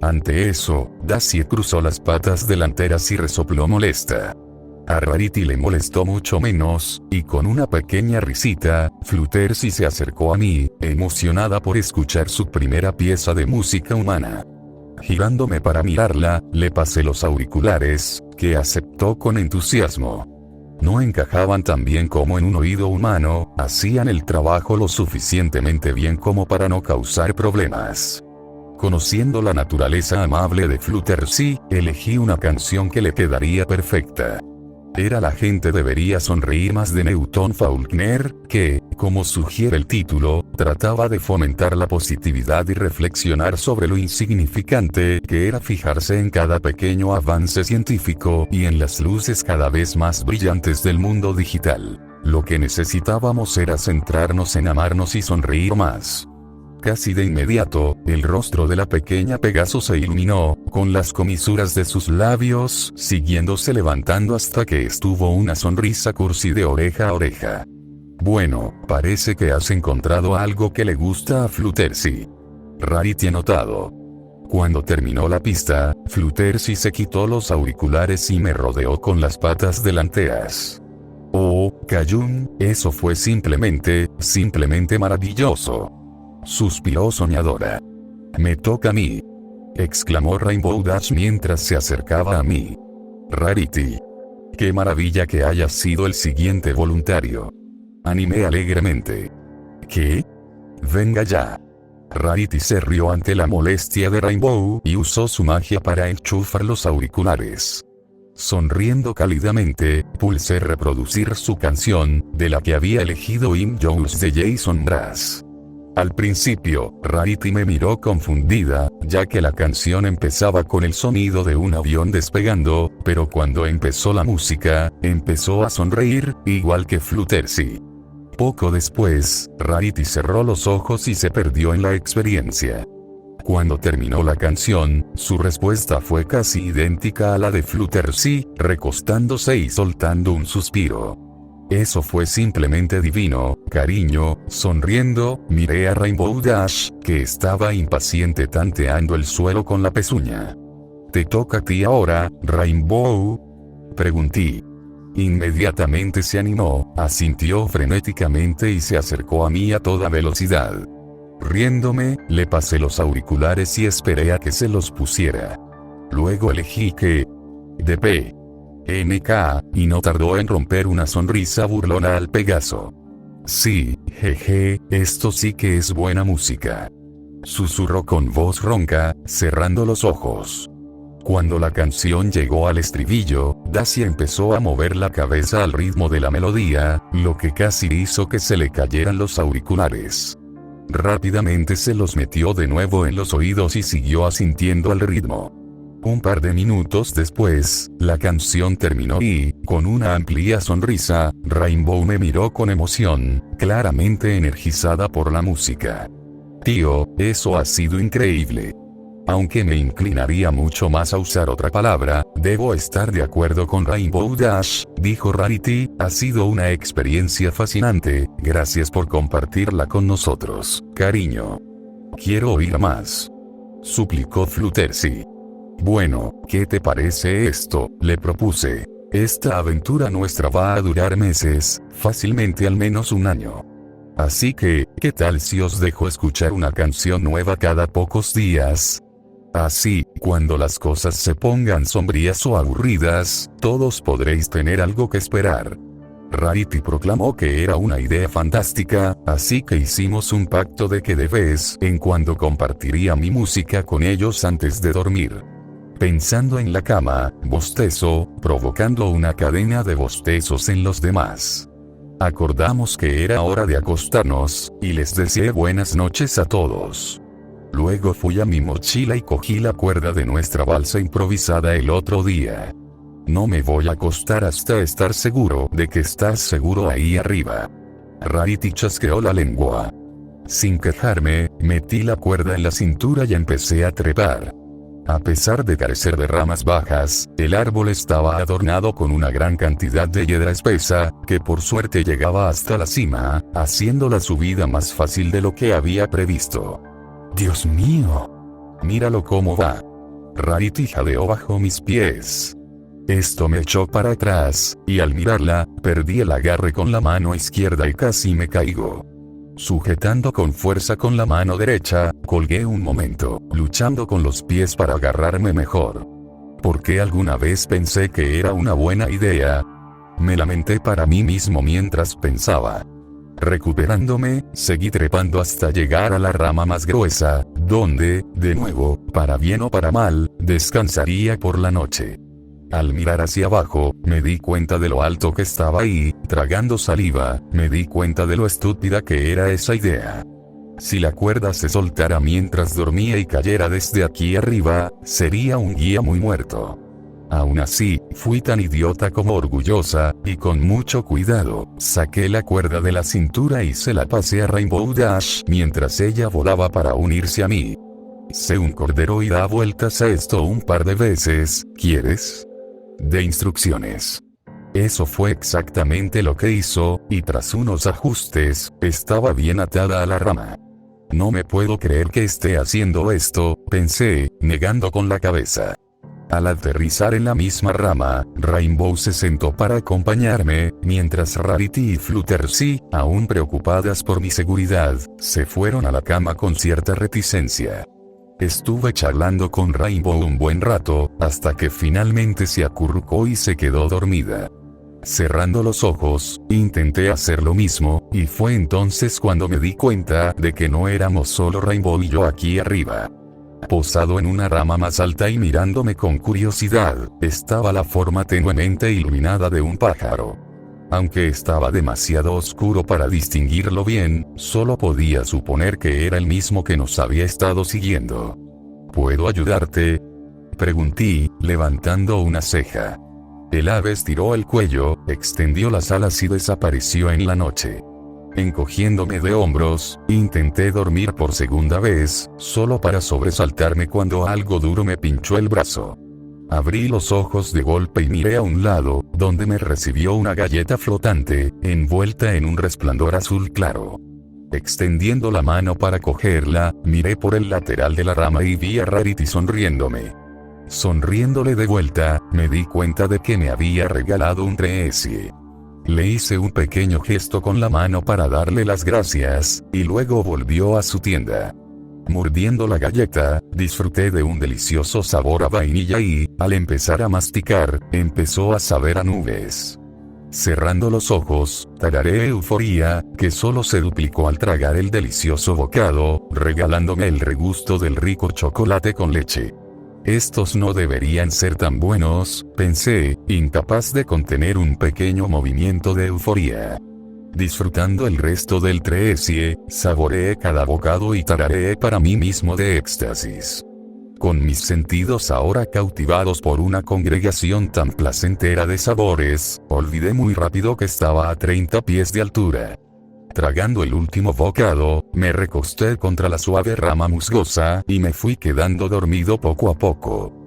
Ante eso, Daisy cruzó las patas delanteras y resopló molesta. A Rarity le molestó mucho menos, y con una pequeña risita, Fluttershy se acercó a mí, emocionada por escuchar su primera pieza de música humana. Girándome para mirarla, le pasé los auriculares, que aceptó con entusiasmo. No encajaban tan bien como en un oído humano, hacían el trabajo lo suficientemente bien como para no causar problemas. Conociendo la naturaleza amable de Fluttershy, elegí una canción que le quedaría perfecta. Era La gente debería sonreír más de Newton Faulkner, que, como sugiere el título, trataba de fomentar la positividad y reflexionar sobre lo insignificante que era fijarse en cada pequeño avance científico y en las luces cada vez más brillantes del mundo digital. Lo que necesitábamos era centrarnos en amarnos y sonreír más. Casi de inmediato, el rostro de la pequeña Pegaso se iluminó, con las comisuras de sus labios siguiéndose levantando hasta que estuvo una sonrisa cursi de oreja a oreja. Bueno, parece que has encontrado algo que le gusta a Fluttershy. Rarity anotado. Cuando terminó la pista, Fluttershy se quitó los auriculares y me rodeó con las patas delanteras. Oh, Cayun, eso fue simplemente maravilloso. Suspiró soñadora. Me toca a mí, exclamó Rainbow Dash mientras se acercaba a mí. Rarity. Qué maravilla que hayas sido el siguiente voluntario. Animé alegremente. ¿Qué? Venga ya. Rarity se rió ante la molestia de Rainbow y usó su magia para enchufar los auriculares. Sonriendo cálidamente, pulsé reproducir su canción, de la que había elegido I'm Yours de Jason Mraz. Al principio, Rarity me miró confundida, ya que la canción empezaba con el sonido de un avión despegando, pero cuando empezó la música, empezó a sonreír, igual que Fluttershy. Poco después, Rarity cerró los ojos y se perdió en la experiencia. Cuando terminó la canción, su respuesta fue casi idéntica a la de Fluttershy, recostándose y soltando un suspiro. Eso fue simplemente divino, cariño. Sonriendo, miré a Rainbow Dash, que estaba impaciente tanteando el suelo con la pezuña. ¿Te toca a ti ahora, Rainbow?, pregunté. Inmediatamente se animó, asintió frenéticamente y se acercó a mí a toda velocidad. Riéndome, le pasé los auriculares y esperé a que se los pusiera. Luego elegí que D.P. NK, y no tardó en romper una sonrisa burlona al Pegaso. Sí, jeje, esto sí que es buena música. Susurró con voz ronca, cerrando los ojos. Cuando la canción llegó al estribillo, Dacia empezó a mover la cabeza al ritmo de la melodía, lo que casi hizo que se le cayeran los auriculares. Rápidamente se los metió de nuevo en los oídos y siguió asintiendo al ritmo. Un par de minutos después, la canción terminó y, con una amplia sonrisa, Rainbow me miró con emoción, claramente energizada por la música. Tío, eso ha sido increíble. Aunque me inclinaría mucho más a usar otra palabra, debo estar de acuerdo con Rainbow Dash, dijo Rarity, ha sido una experiencia fascinante, gracias por compartirla con nosotros, cariño. Quiero oír más, suplicó Fluttershy. Bueno, ¿qué te parece esto?, le propuse. Esta aventura nuestra va a durar meses, fácilmente al menos un año. Así que, ¿qué tal si os dejo escuchar una canción nueva cada pocos días? Así, cuando las cosas se pongan sombrías o aburridas, todos podréis tener algo que esperar. Rarity proclamó que era una idea fantástica, así que hicimos un pacto de que de vez en cuando compartiría mi música con ellos antes de dormir. Pensando en la cama, bostezo, provocando una cadena de bostezos en los demás. Acordamos que era hora de acostarnos, y les deseé buenas noches a todos. Luego fui a mi mochila y cogí la cuerda de nuestra balsa improvisada el otro día. No me voy a acostar hasta estar seguro de que estás seguro ahí arriba. Rarity chasqueó la lengua. Sin quejarme, metí la cuerda en la cintura y empecé a trepar. A pesar de carecer de ramas bajas, el árbol estaba adornado con una gran cantidad de hiedra espesa, que por suerte llegaba hasta la cima, haciendo la subida más fácil de lo que había previsto. ¡Dios mío! ¡Míralo cómo va! Rarity jadeó bajo mis pies. Esto me echó para atrás, y al mirarla, perdí el agarre con la mano izquierda y casi me caigo. Sujetando con fuerza con la mano derecha, colgué un momento, luchando con los pies para agarrarme mejor. ¿Por qué alguna vez pensé que era una buena idea? me lamenté para mí mismo mientras pensaba. Recuperándome, seguí trepando hasta llegar a la rama más gruesa, donde, de nuevo, para bien o para mal, descansaría por la noche. Al mirar hacia abajo, me di cuenta de lo alto que estaba y, tragando saliva, me di cuenta de lo estúpida que era esa idea. Si la cuerda se soltara mientras dormía y cayera desde aquí arriba, sería un guía muy muerto. Aún así, fui tan idiota como orgullosa, y con mucho cuidado, saqué la cuerda de la cintura y se la pasé a Rainbow Dash mientras ella volaba para unirse a mí. Sé un cordero y da vueltas a esto un par de veces, ¿quieres? De instrucciones. Eso fue exactamente lo que hizo, y tras unos ajustes, estaba bien atada a la rama. No me puedo creer que esté haciendo esto, pensé, negando con la cabeza. Al aterrizar en la misma rama, Rainbow se sentó para acompañarme, mientras Rarity y Fluttershy, aún preocupadas por mi seguridad, se fueron a la cama con cierta reticencia. Estuve charlando con Rainbow un buen rato, hasta que finalmente se acurrucó y se quedó dormida. Cerrando los ojos, intenté hacer lo mismo, y fue entonces cuando me di cuenta de que no éramos solo Rainbow y yo aquí arriba. Posado en una rama más alta y mirándome con curiosidad, estaba la forma tenuemente iluminada de un pájaro. Aunque estaba demasiado oscuro para distinguirlo bien, solo podía suponer que era el mismo que nos había estado siguiendo. ¿Puedo ayudarte?, pregunté, levantando una ceja. El ave estiró el cuello, extendió las alas y desapareció en la noche. Encogiéndome de hombros, intenté dormir por segunda vez, solo para sobresaltarme cuando algo duro me pinchó el brazo. Abrí los ojos de golpe y miré a un lado, donde me recibió una galleta flotante, envuelta en un resplandor azul claro. Extendiendo la mano para cogerla, miré por el lateral de la rama y vi a Rarity sonriéndome. Sonriéndole de vuelta, me di cuenta de que me había regalado un treesie. Le hice un pequeño gesto con la mano para darle las gracias, y luego volvió a su tienda. Mordiendo la galleta, disfruté de un delicioso sabor a vainilla y, al empezar a masticar, empezó a saber a nubes. Cerrando los ojos, tarareé Euforia, que solo se duplicó al tragar el delicioso bocado, regalándome el regusto del rico chocolate con leche. Estos no deberían ser tan buenos, pensé, incapaz de contener un pequeño movimiento de euforia. Disfrutando el resto del treesie, saboreé cada bocado y tarareé para mí mismo de éxtasis. Con mis sentidos ahora cautivados por una congregación tan placentera de sabores, olvidé muy rápido que estaba a 30 pies de altura. Tragando el último bocado, me recosté contra la suave rama musgosa y me fui quedando dormido poco a poco.